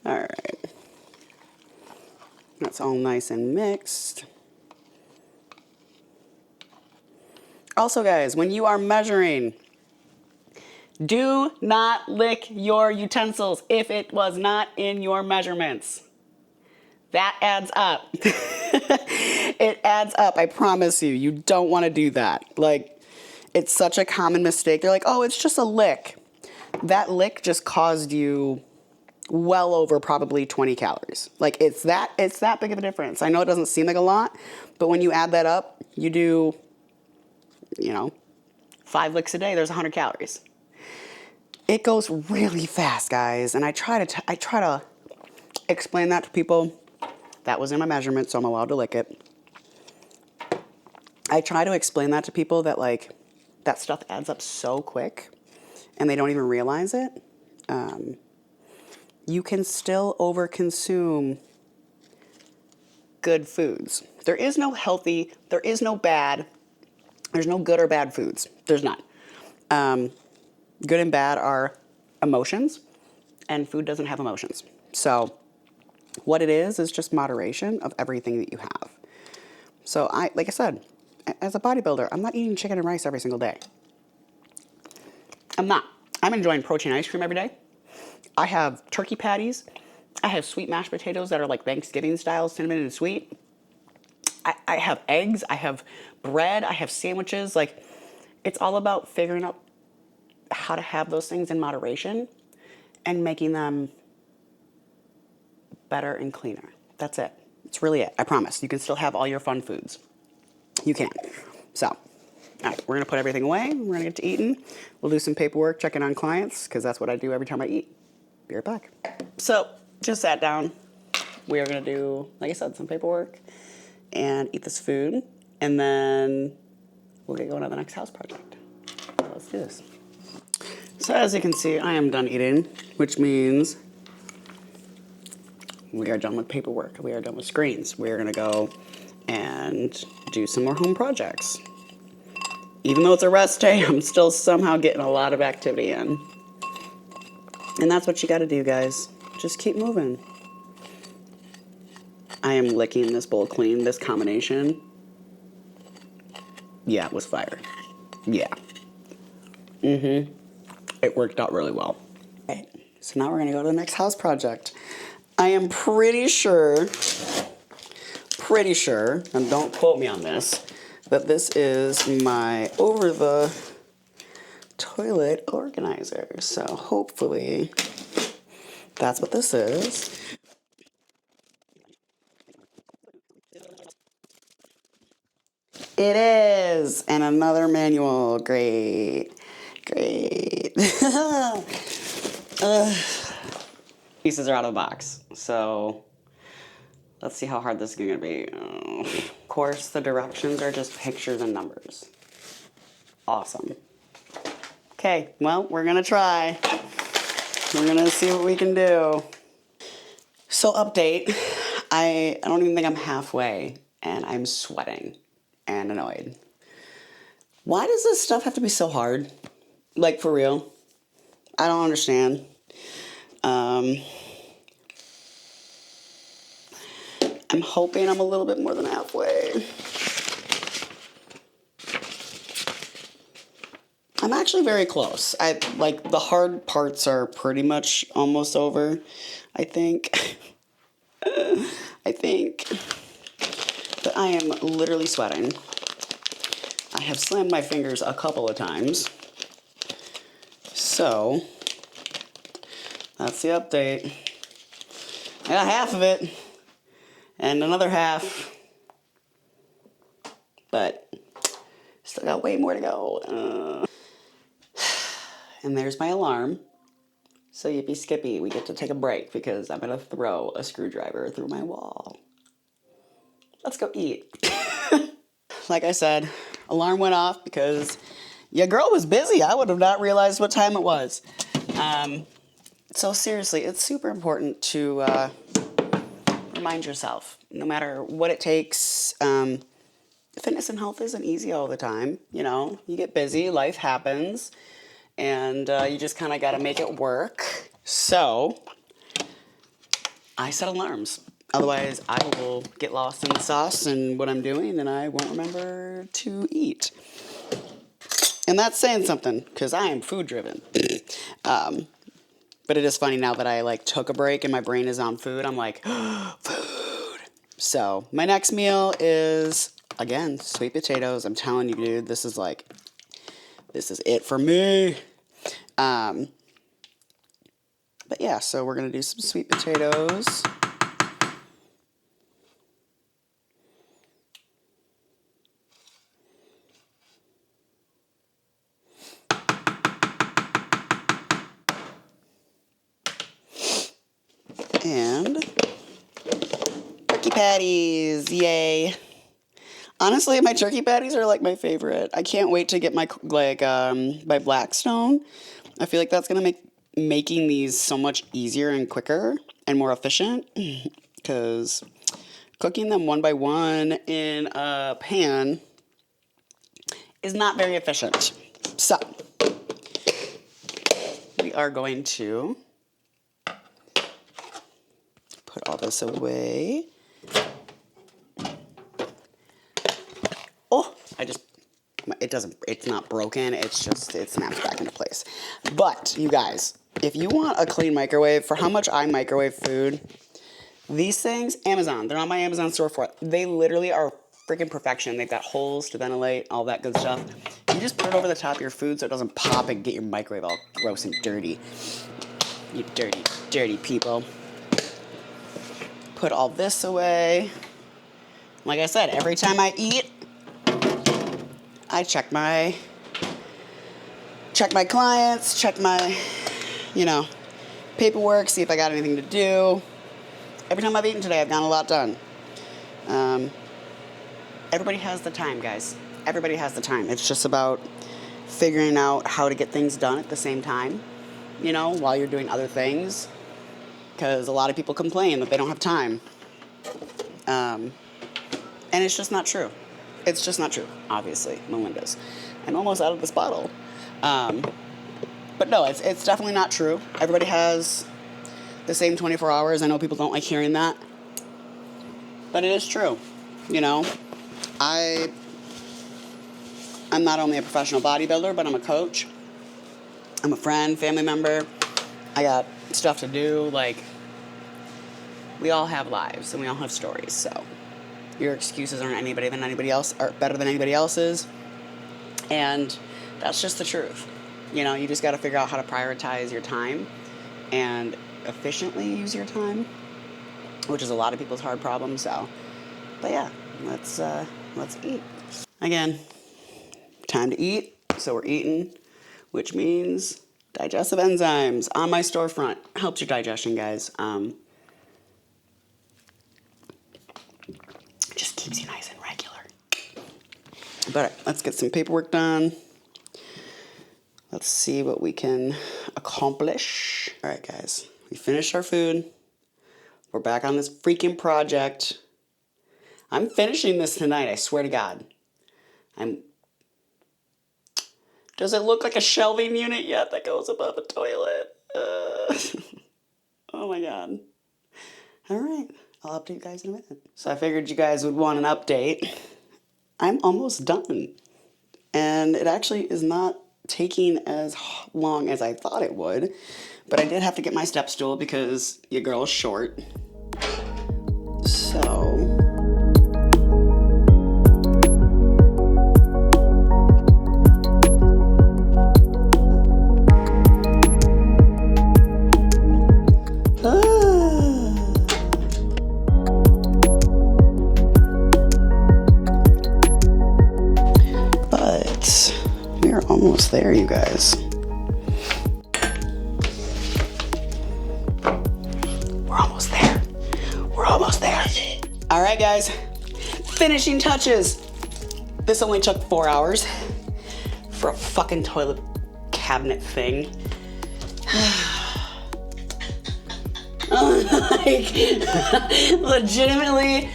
All right. That's all nice and mixed. Also, guys, when you are measuring, do not lick your utensils if it was not in your measurements. That adds up. It adds up, I promise you. You don't want to do that. Like, it's such a common mistake. They're like, oh, it's just a lick. that lick just caused you well over probably 20 calories. Like it's that big of a difference. I know it doesn't seem like a lot, but when you add that up, you do, 5 licks a day, there's 100 calories. It goes really fast, guys, and I try to explain that to people. That was in my measurement, so I'm allowed to lick it. I try to explain that to people that like that stuff adds up so quick and they don't even realize it. You can still overconsume good foods. There is no healthy, there is no bad, there's no good or bad foods. There's not. Good and bad are emotions, and food doesn't have emotions. So what it is just moderation of everything that you have. So like I said, as a bodybuilder, I'm not eating chicken and rice every single day. I'm not. I'm enjoying protein ice cream every day. I have turkey patties. I have sweet mashed potatoes that are like Thanksgiving style, cinnamon and sweet. I have eggs. I have bread. I have sandwiches. Like, it's all about figuring out how to have those things in moderation and making them better and cleaner. That's it. That's really it. I promise. You can still have all your fun foods. You can. So, all right, we're going to put everything away. We're going to get to eating. We'll do some paperwork, checking on clients, because that's what I do every time I eat. Be right back. So, just sat down. We are going to do, like I said, some paperwork and eat this food. And then we'll get going on the next house project. So let's do this. So as you can see, I am done eating, which means we are done with paperwork. We are done with screens. We are going to go and do some more home projects. Even though it's a rest day, I'm still somehow getting a lot of activity in. And that's what you got to do, guys. Just keep moving. I am licking this bowl clean. This combination, yeah, it was fire. Yeah. It worked out really well. Okay, so now we're going to go to the next house project. I am pretty sure, and don't quote me on this, that this is my over-the-toilet organizer. So hopefully that's what this is. It is! And another manual. Great. Pieces are out of the box. So let's see how hard this is going to be. Of course, the directions are just pictures and numbers. Awesome. Okay, well, we're going to try. We're going to see what we can do. So update. I don't even think I'm halfway, and I'm sweating and annoyed. Why does this stuff have to be so hard? Like, for real? I don't understand. I'm hoping I'm a little bit more than halfway. I'm actually very close. The hard parts are pretty much almost over, I think. But I am literally sweating. I have slammed my fingers a couple of times. So, that's the update. I got half of it. And another half. But, still got way more to go. And there's my alarm. So yippee skippy, we get to take a break because I'm going to throw a screwdriver through my wall. Let's go eat. Like I said, alarm went off because your girl was busy. I would have not realized what time it was. So seriously, it's super important to remind yourself, no matter what it takes. Fitness and health isn't easy all the time. You get busy, life happens, and you just kind of got to make it work. So I set alarms. Otherwise, I will get lost in the sauce and what I'm doing, and I won't remember to eat. And that's saying something, because I am food-driven. But it is funny now that I, took a break and my brain is on food. I'm like, food. So, my next meal is, again, sweet potatoes. I'm telling you, dude, this is it for me. But yeah, so we're gonna do some sweet potatoes. And turkey patties, yay. Honestly, my turkey patties are like my favorite. I can't wait to get my by Blackstone. I feel like that's gonna make making these so much easier and quicker and more efficient, because cooking them one by one in a pan is not very efficient. So we are going to put all this away. Oh, it's not broken, it snaps back into place. But, you guys, if you want a clean microwave, for how much I microwave food, these things, Amazon, they're on my Amazon storefront. They literally are freaking perfection. They've got holes to ventilate, all that good stuff. You just put it over the top of your food so it doesn't pop and get your microwave all gross and dirty. You dirty, dirty people. Put all this away. Like I said, every time I eat, I check my clients, check my, paperwork, see if I got anything to do. Every time I've eaten today, I've gotten a lot done. Everybody has the time, guys. Everybody has the time. It's just about figuring out how to get things done at the same time, while you're doing other things. Because a lot of people complain that they don't have time. And it's just not true. It's just not true, obviously, Melinda's. I'm almost out of this bottle. But no, it's definitely not true. Everybody has the same 24 hours. I know people don't like hearing that. But it is true. I'm not only a professional bodybuilder, but I'm a coach. I'm a friend, family member. I got stuff to do. Like, we all have lives and we all have stories, so your excuses aren't better than anybody else's. And that's just the truth. You just got to figure out how to prioritize your time and efficiently use your time, which is a lot of people's hard problem. So, but yeah, let's eat. Again, time to eat. So we're eating, which means digestive enzymes on my storefront. Helps your digestion, guys. Just keeps you nice and regular. But let's get some paperwork done. Let's see what we can accomplish. All right, guys. We finished our food. We're back on this freaking project. I'm finishing this tonight, I swear to God. Does it look like a shelving unit yet that goes above a toilet? Oh my God. All right. I'll update you guys in a minute. So I figured you guys would want an update. I'm almost done. And it actually is not taking as long as I thought it would. But I did have to get my step stool because your girl is short. So... almost there, you guys. We're almost there. We're almost there. All right, guys. Finishing touches. This only took 4 hours for a fucking toilet cabinet thing. Like, legitimately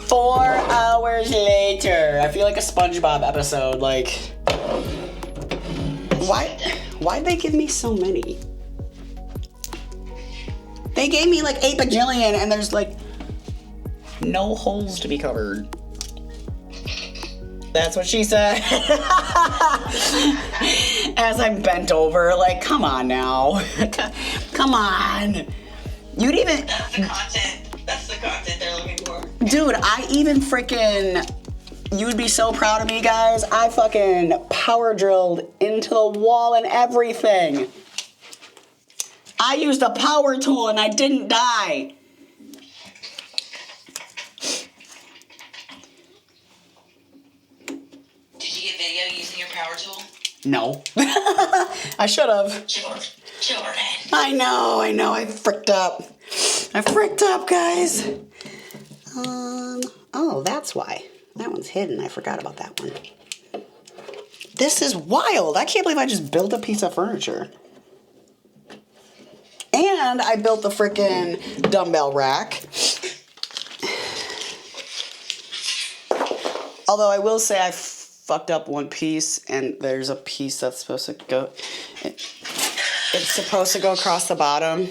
4 hours later. I feel like a SpongeBob episode. Like, why'd they give me so many? They gave me like 8 bajillion and there's like no holes to be covered. That's what she said. As I'm bent over, like, come on now. Come on. You'd even... That's the content. That's the content they're looking for. Dude, I even freaking... You would be so proud of me, guys. I fucking power drilled into the wall and everything. I used a power tool and I didn't die. Did you get video using your power tool? No. I should have. Jordan. I know. I fricked up. Guys. Oh, that's why. That one's hidden. I forgot about that one. This is wild. I can't believe I just built a piece of furniture. And I built the frickin' dumbbell rack. Although I will say I fucked up one piece, and there's a piece that's supposed to go... It's supposed to go across the bottom,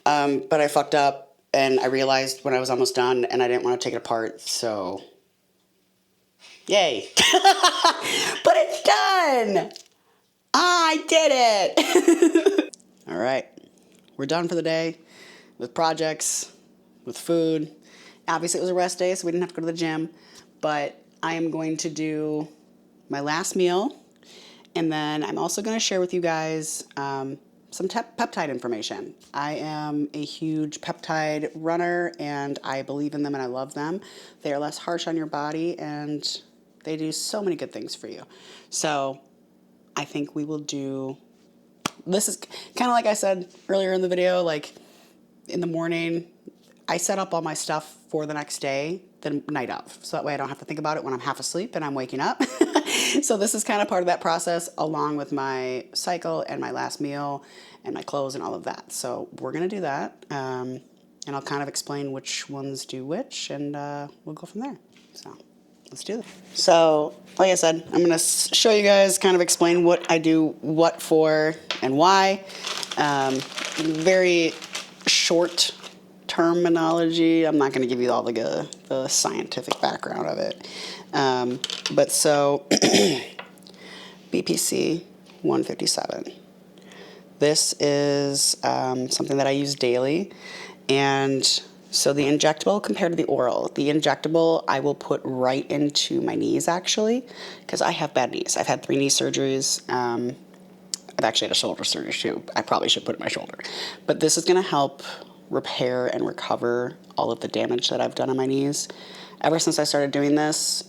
but I fucked up, and I realized when I was almost done, and I didn't want to take it apart, so... Yay. But it's done! I did it! All right. We're done for the day with projects, with food. Obviously, it was a rest day, so we didn't have to go to the gym, but I am going to do my last meal, and then I'm also going to share with you guys some peptide information. I am a huge peptide runner, and I believe in them and I love them. They are less harsh on your body, and they do so many good things for you. So I think we will do... This is kind of like I said earlier in the video, like in the morning, I set up all my stuff for the next day, the night of. So that way I don't have to think about it when I'm half asleep and I'm waking up. So this is kind of part of that process, along with my cycle and my last meal and my clothes and all of that. So we're going to do that. And I'll kind of explain which ones do which, and we'll go from there. So let's do it. So, like I said, I'm going to show you guys, kind of explain what I do, what for, and why. Very short terminology. I'm not going to give you all the scientific background of it. But so, BPC 157. This is something that I use daily, and so the injectable compared to the oral. The injectable I will put right into my knees, actually, because I have bad knees. I've had 3 knee surgeries. I've actually had a shoulder surgery too. I probably should put it in my shoulder. But this is going to help repair and recover all of the damage that I've done on my knees. Ever since I started doing this,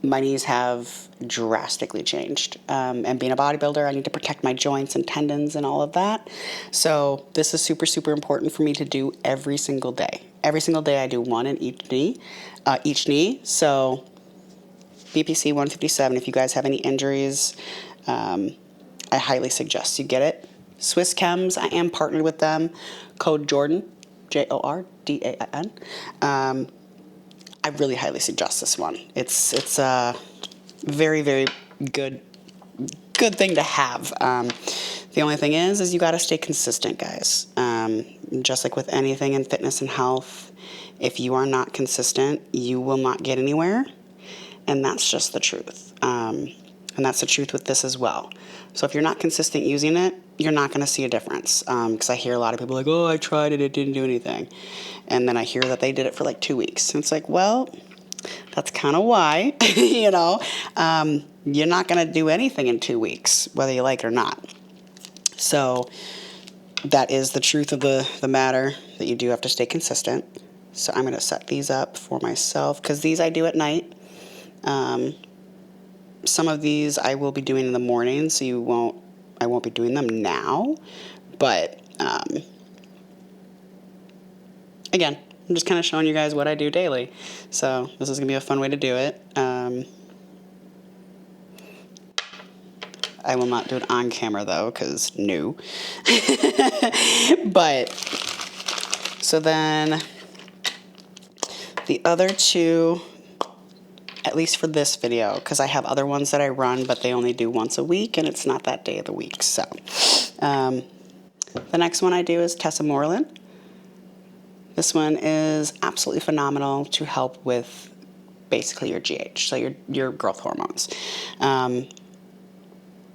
my knees have drastically changed. And being a bodybuilder, I need to protect my joints and tendons and all of that. So this is super, super important for me to do every single day. Every single day I do one in each knee. So BPC 157, if you guys have any injuries, I highly suggest you get it. Swiss Chems, I am partnered with them. Code Jordan, JORDAN. I really highly suggest this one. It's a very, very good thing to have. The only thing is you got to stay consistent, guys. Just like with anything in fitness and health, if you are not consistent, you will not get anywhere, and that's just the truth. And that's the truth with this as well. So if you're not consistent using it, you're not going to see a difference. Because I hear a lot of people like, oh, I tried it, it didn't do anything. And then I hear that they did it for like 2 weeks. And it's like, well, that's kind of why, you know. You're not going to do anything in 2 weeks, whether you like it or not. So that is the truth of the matter, that you do have to stay consistent. So I'm going to set these up for myself, because these I do at night. Some of these I will be doing in the morning, so I won't be doing them now. But again, I'm just kind of showing you guys what I do daily. So this is going to be a fun way to do it. I will not do it on camera though, because no. But so then the other two, at least for this video, because I have other ones that I run, but they only do once a week, and it's not that day of the week. So the next one I do is Tesamorelin. This one is absolutely phenomenal to help with basically your GH, so your growth hormones.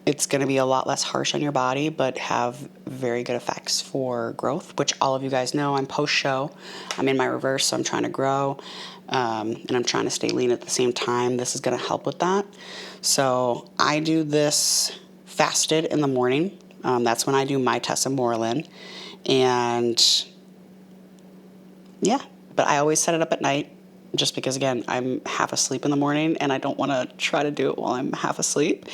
It's going to be a lot less harsh on your body, but have very good effects for growth, which all of you guys know. I'm post-show. I'm in my reverse, so I'm trying to grow, and I'm trying to stay lean at the same time. This is going to help with that. So I do this fasted in the morning That's when I do my tesamorelin. And yeah, but I always set it up at night just because, again, I'm half asleep in the morning and I don't want to try to do it while I'm half asleep.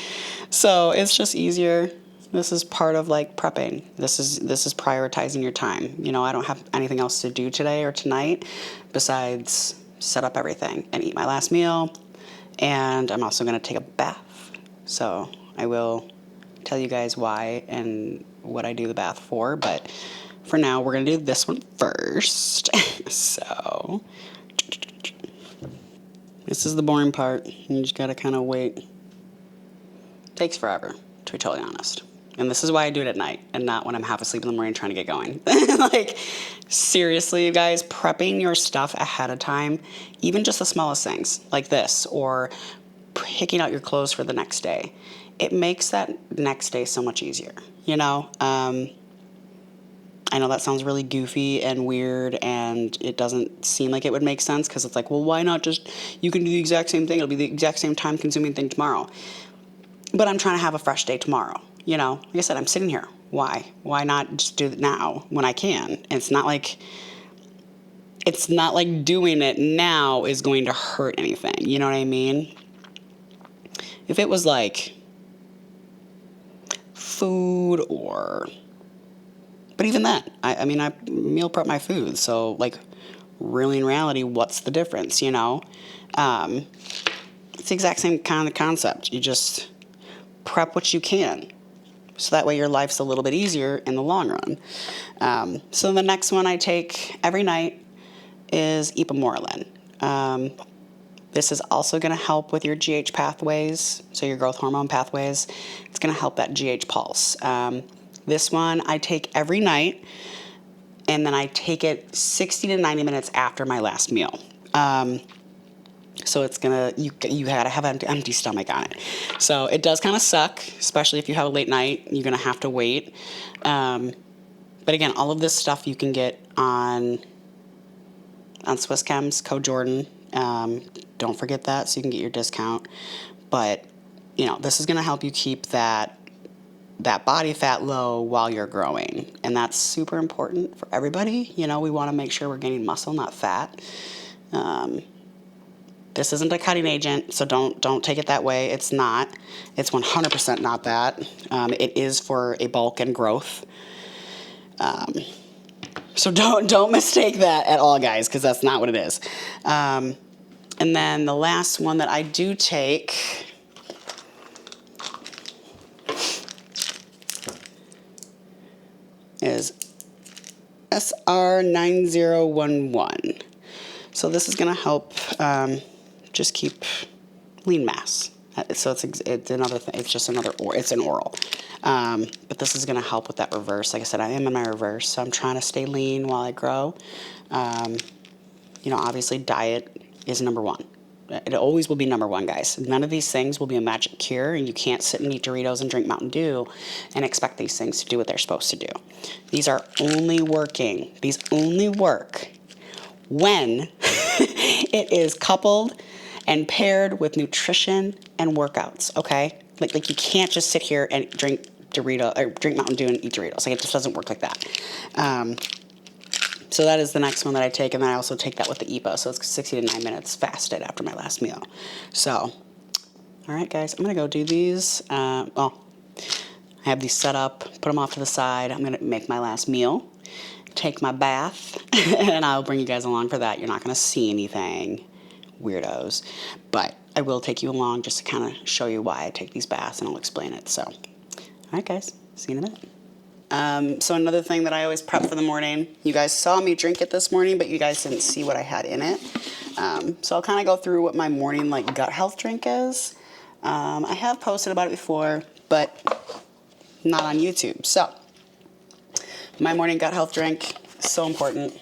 So it's just easier. This is part of like prepping. This is prioritizing your time. You know, I don't have anything else to do today or tonight besides set up everything and eat my last meal. And I'm also going to take a bath. So I will tell you guys why and what I do the bath for. But for now, we're going to do this one first. So this is the boring part. You just got to kind of wait. Takes forever, to be totally honest. And this is why I do it at night and not when I'm half asleep in the morning trying to get going. Like, seriously, you guys, prepping your stuff ahead of time, even just the smallest things like this, or picking out your clothes for the next day, it makes that next day so much easier, you know? I know that sounds really goofy and weird, and it doesn't seem like it would make sense because it's like, well, why not just, you can do the exact same thing. It'll be the exact same time-consuming thing tomorrow. But I'm trying to have a fresh day tomorrow. You know, like I said, I'm sitting here. Why? Why not just do it now when I can? And it's not like doing it now is going to hurt anything. You know what I mean? If it was like food or, but even that, I mean, I meal prep my food. So like, really in reality, what's the difference? You know, it's the exact same kind of concept. You just prep what you can. So that way your life's a little bit easier in the long run. So the next one I take every night is ipamorelin. This is also going to help with your GH pathways, so your growth hormone pathways. It's going to help that GH pulse. This one I take every night, and then I take it 60 to 90 minutes after my last meal. So it's gonna, you gotta have an empty stomach on it. So it does kind of suck, especially if you have a late night, you're gonna have to wait. But again, all of this stuff you can get on Swiss Chems, code Jordan. Don't forget that so you can get your discount. But, you know, this is gonna help you keep that body fat low while you're growing. And that's super important for everybody. You know, we wanna make sure we're gaining muscle, not fat. This isn't a cutting agent, so don't take it that way. It's not. It's 100% not that. It is for a bulk and growth. So don't mistake that at all, guys, because that's not what it is. And then the last one that I do take is SR9011. So this is going to help just keep lean mass. So it's another thing. It's just another, it's an oral. But this is going to help with that reverse. Like I said, I am in my reverse, so I'm trying to stay lean while I grow. You know, obviously diet is number one. It always will be number one, guys. None of these things will be a magic cure, and you can't sit and eat Doritos and drink Mountain Dew and expect these things to do what they're supposed to do. These are only working. These only work when it is coupled and paired with nutrition and workouts, okay? Like you can't just sit here and drink Dorito or drink Mountain Dew and eat Doritos. Like, it just doesn't work like that. So that is the next one that I take, and then I also take that with the EPA. So it's 60 to 9 minutes fasted after my last meal. So, all right, guys, I'm gonna go do these. I have these set up, put them off to the side. I'm gonna make my last meal, take my bath, and I'll bring you guys along for that. You're not gonna see anything, weirdos, but I will take you along just to kind of show you why I take these baths, and I'll explain it. So, all right, guys, see you in a minute. So another thing that I always prep for the morning, you guys saw me drink it this morning, but you guys didn't see what I had in it. So I'll kind of go through what my morning like gut health drink is. I have posted about it before, but not on YouTube. So my morning gut health drink, so important.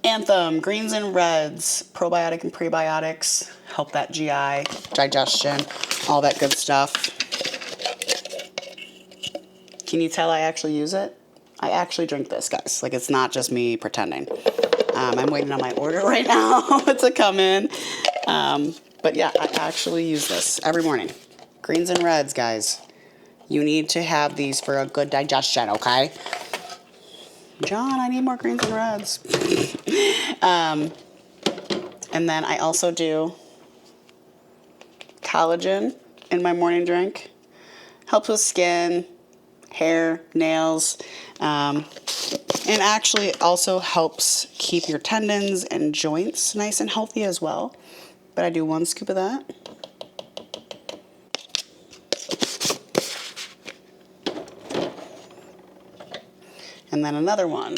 Anthem, greens and reds, probiotic and prebiotics, help that GI, digestion, all that good stuff. Can you tell I actually use it? I actually drink this, guys. Like, it's not just me pretending. I'm waiting on my order right now to come in. But yeah, I actually use this every morning. Greens and reds, guys. You need to have these for a good digestion, okay? John, I need more greens and reds. And then I also do collagen in my morning drink. Helps with skin, hair, nails, and actually also helps keep your tendons and joints nice and healthy as well. But I do 1 scoop of that. And then another one.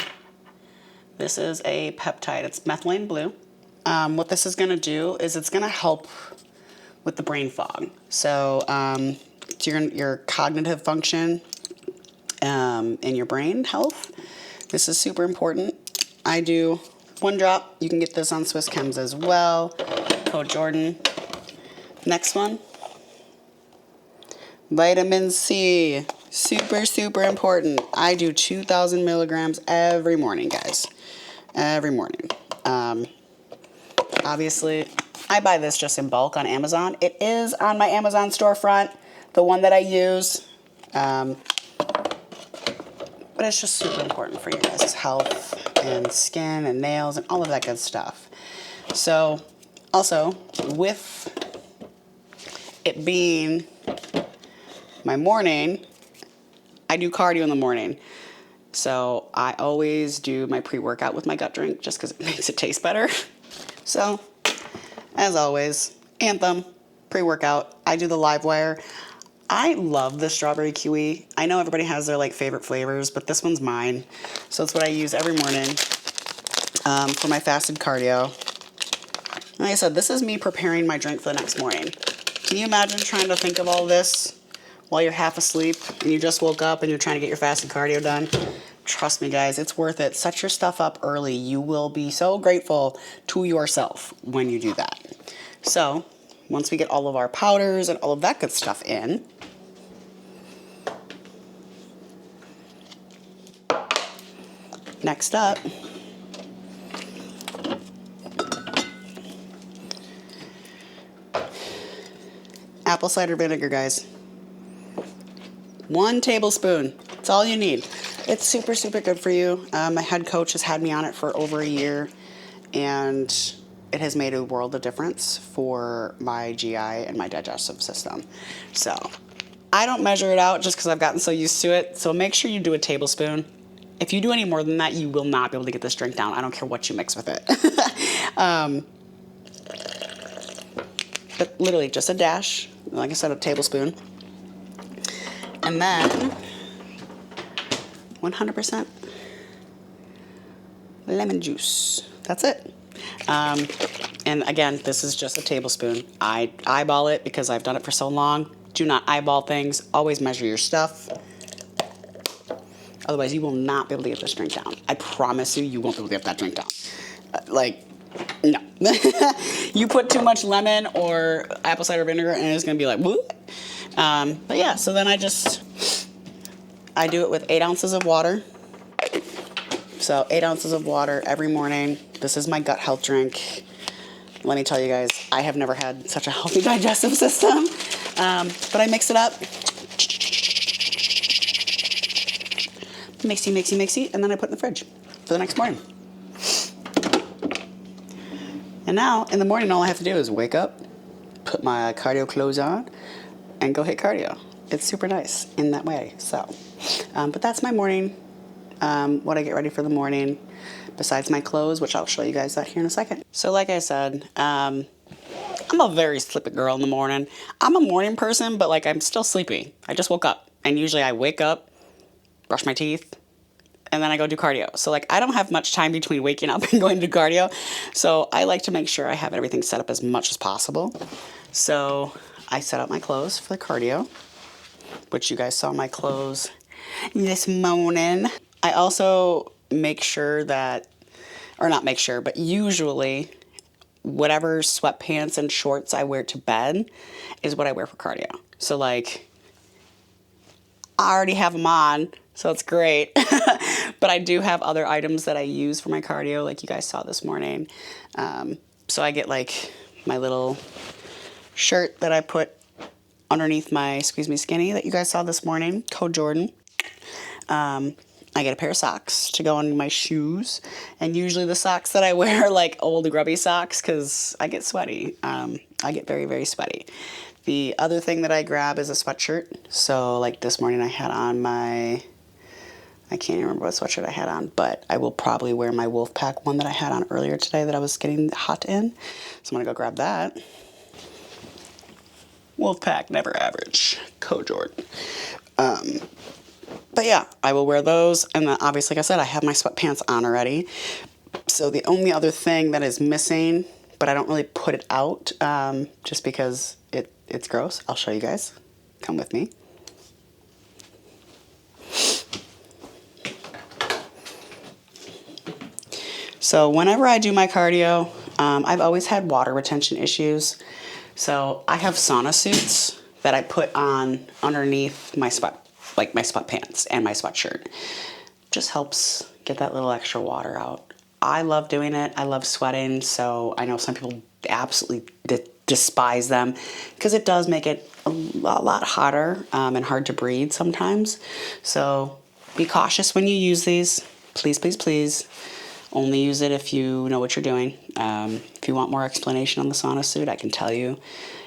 This is a peptide. It's methylene blue. What this is going to do is it's going to help with the brain fog. So your cognitive function and your brain health. This is super important. I do 1 drop. You can get this on Swiss Chems as well. Code Jordan. Next one. Vitamin C. Super, super important. I do 2,000 milligrams every morning, guys. Every morning. Obviously, I buy this just in bulk on Amazon. It is on my Amazon storefront, the one that I use. But it's just super important for your guys' health and skin and nails and all of that good stuff. So, also, with it being my morning, I do cardio in the morning. So I always do my pre-workout with my gut drink just because it makes it taste better. So, as always, Anthem, pre-workout. I do the Live Wire. I love the strawberry kiwi. I know everybody has their like favorite flavors, but this one's mine. So it's what I use every morning for my fasted cardio. Like I said, this is me preparing my drink for the next morning. Can you imagine trying to think of all this while you're half asleep and you just woke up and you're trying to get your fasted cardio done? Trust me, guys, it's worth it. Set your stuff up early. You will be so grateful to yourself when you do that. So, once we get all of our powders and all of that good stuff in, next up, apple cider vinegar, guys. 1 tablespoon. That's all you need. It's super, super good for you. My head coach has had me on it for over a year, and it has made a world of difference for my GI and my digestive system. So I don't measure it out just because I've gotten so used to it. So make sure you do a tablespoon. If you do any more than that, you will not be able to get this drink down. I don't care what you mix with it. But literally just a dash, like I said, a tablespoon. And then 100% lemon juice. That's it. And again, this is just a tablespoon. I eyeball it because I've done it for so long. Do not eyeball things. Always measure your stuff. Otherwise, you will not be able to get this drink down. I promise you, you won't be able to get that drink down. No. You put too much lemon or apple cider vinegar and it's going to be like, whoop. But yeah, so then I do it with 8 ounces of water. So 8 ounces of water every morning. This is my gut health drink. Let me tell you guys, I have never had such a healthy digestive system. But I mix it up. Mixy, and then I put it in the fridge for the next morning. And now, in the morning, all I have to do is wake up, put my cardio clothes on, and go hit cardio. It's super nice in that way. So, but that's my morning, what I get ready for the morning, besides my clothes, which I'll show you guys that here in a second. So like I said, I'm a very sleepy girl in the morning. I'm a morning person, but I'm still sleepy. I just woke up, and usually I wake up, brush my teeth, and then I go do cardio. So I don't have much time between waking up and going to cardio. So I like to make sure I have everything set up as much as possible. So I set up my clothes for the cardio, which you guys saw my clothes this morning. I also make sure that, or not make sure, but usually whatever sweatpants and shorts I wear to bed is what I wear for cardio. So I already have them on, so it's great. But I do have other items that I use for my cardio, like you guys saw this morning. So I get my little shirt that I put underneath my Squeeze Me Skinny that you guys saw this morning, code Jordan. I get a pair of socks to go on my shoes, and usually the socks that I wear are like old grubby socks because I get sweaty. I get very, very sweaty. The other thing that I grab is a sweatshirt. So like this morning I had on I can't even remember what sweatshirt I had on, but I will probably wear my Wolfpack one that I had on earlier today that I was getting hot in. So I'm gonna go grab that. Wolfpack, never average, code Jordan. But yeah, I will wear those. And then obviously, like I said, I have my sweatpants on already. So the only other thing that is missing, but I don't really put it out just because it's gross. I'll show you guys. Come with me. So whenever I do my cardio, I've always had water retention issues. So I have sauna suits that I put on underneath my sweatpants and my sweatshirt. Just helps get that little extra water out. I love doing it. I love sweating. So I know some people absolutely despise them because it does make it a lot hotter and hard to breathe sometimes. So be cautious when you use these. Please, please, please. Only use it if you know what you're doing. If you want more explanation on the sauna suit, I can tell you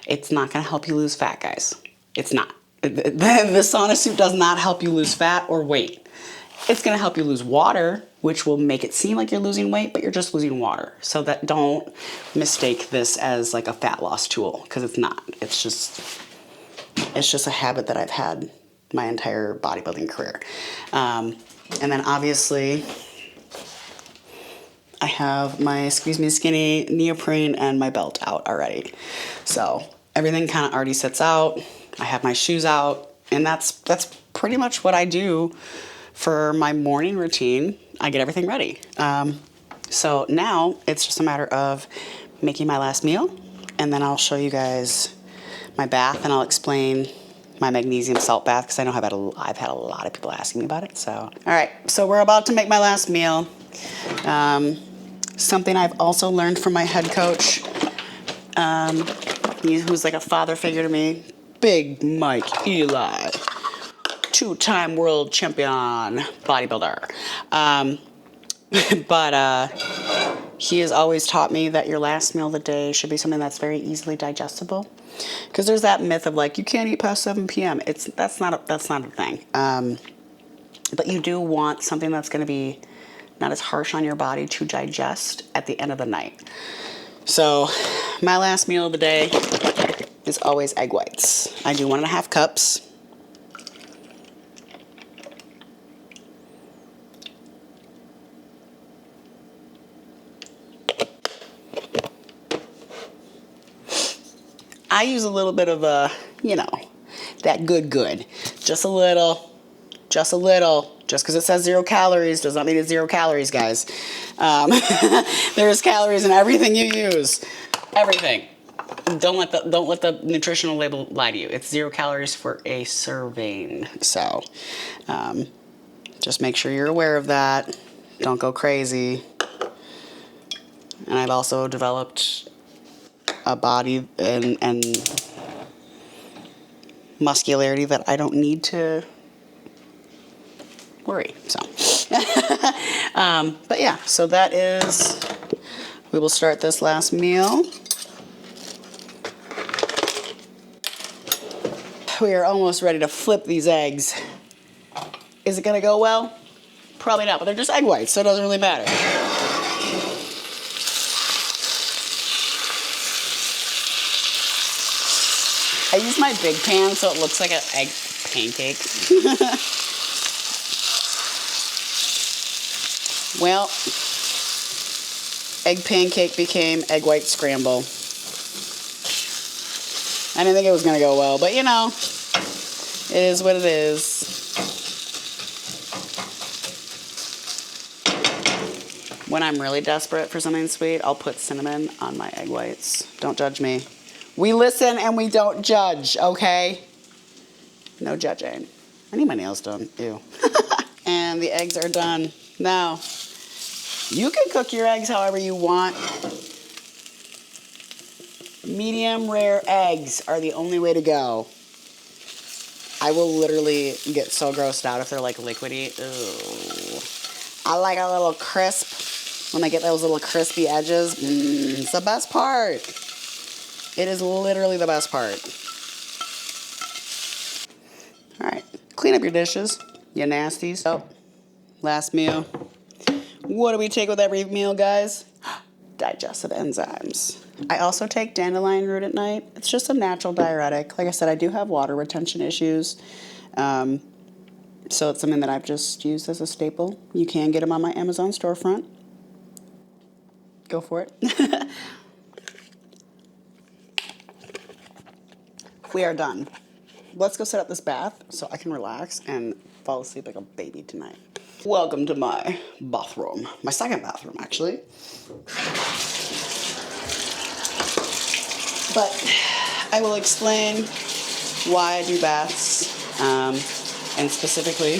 it's not going to help you lose fat, guys. It's not. The sauna suit does not help you lose fat or weight. It's going to help you lose water, which will make it seem like you're losing weight, but you're just losing water. So that don't mistake this as like a fat loss tool, because it's not. It's just a habit that I've had my entire bodybuilding career. And then obviously I have my Squeeze Me Skinny neoprene and my belt out already. So everything kind of already sits out. I have my shoes out, and that's pretty much what I do for my morning routine. I get everything ready. So now it's just a matter of making my last meal, and then I'll show you guys my bath, and I'll explain my magnesium salt bath because I know I've had a lot of people asking me about it. So all right, so we're about to make my last meal. Something I've also learned from my head coach, who's like a father figure to me, Big Mike Eli, 2-time world champion bodybuilder. But he has always taught me that your last meal of the day should be something that's very easily digestible. Because there's that myth of like, you can't eat past 7 p.m. That's not a thing. But you do want something that's going to be not as harsh on your body to digest at the end of the night. So my last meal of the day is always egg whites. I do 1.5 cups. I use a little bit of that good. Just a little. Just because it says 0 calories does not mean it's 0 calories, guys. There's calories in everything you use. Everything. Don't let the nutritional label lie to you. It's 0 calories for a serving. So just make sure you're aware of that. Don't go crazy. And I've also developed a body and muscularity that I don't need to worry. So but yeah, so that is, we will start this last meal. We are almost ready to flip these eggs. Is it gonna go well? Probably not, but they're just egg whites, so it doesn't really matter. I use my big pan so it looks like an egg pancake. Well, egg pancake became egg white scramble. I didn't think it was going to go well, but it is what it is. When I'm really desperate for something sweet, I'll put cinnamon on my egg whites. Don't judge me. We listen and we don't judge, okay? No judging. I need my nails done. Ew. And the eggs are done. Now, you can cook your eggs however you want. Medium rare eggs are the only way to go. I will literally get so grossed out if they're like liquidy. Ooh. I like a little crisp. When they get those little crispy edges, it's the best part. It is literally the best part. All right, clean up your dishes, you nasties. Oh, last meal. What do we take with every meal, guys? Digestive enzymes. I also take dandelion root at night. It's just a natural diuretic. Like I said, I do have water retention issues. So it's something that I've just used as a staple. You can get them on my Amazon storefront. Go for it. We are done. Let's go set up this bath so I can relax and fall asleep like a baby tonight. Welcome to my bathroom. My second bathroom, actually. But I will explain why I do baths, and specifically,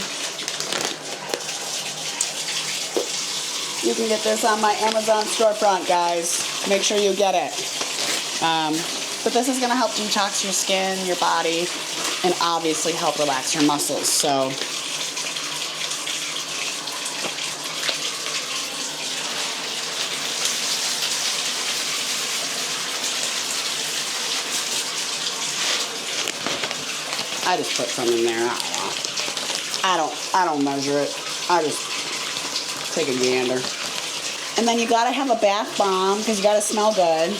you can get this on my Amazon storefront, guys. Make sure you get it. But this is going to help detox your skin, your body, and obviously help relax your muscles. So I just put some in there. I don't measure it. I just take a gander. And then you gotta have a bath bomb because you gotta smell good.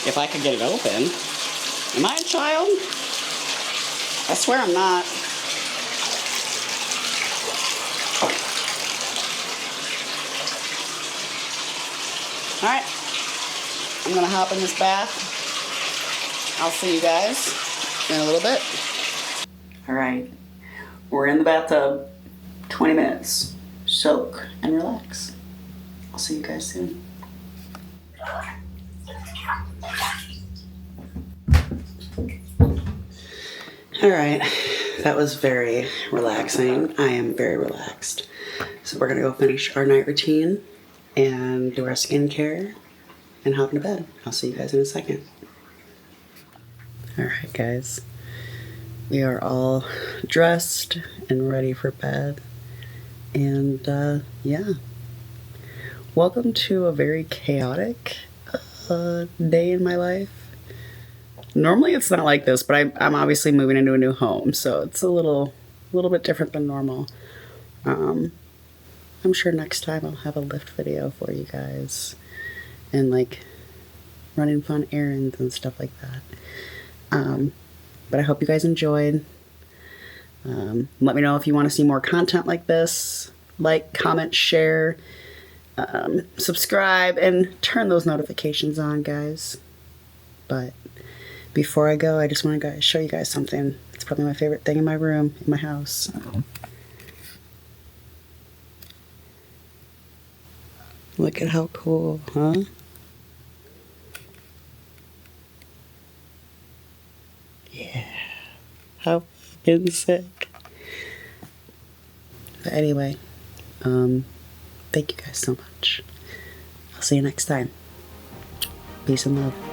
If I could get it open. Am I a child? I swear I'm not. All right. I'm gonna hop in this bath. I'll see you guys in a little bit. All right, we're in the bathtub, 20 minutes, soak and relax. I'll see you guys soon. All right, that was very relaxing. I am very relaxed. So we're gonna go finish our night routine and do our skincare and hop into bed. I'll see you guys in a second. All right, guys. We are all dressed and ready for bed. And yeah, welcome to a very chaotic day in my life. Normally it's not like this, but I'm obviously moving into a new home, so it's a little bit different than normal. I'm sure next time I'll have a lift video for you guys and like running fun errands and stuff like that. But I hope you guys enjoyed. Let me know if you want to see more content like this. Like, comment, share, subscribe, and turn those notifications on, guys. But before I go, I just want to show you guys something. It's probably my favorite thing in my room, in my house. Look at how cool, huh? Yeah. How fucking sick. But anyway, thank you guys so much. I'll see you next time. Peace and love.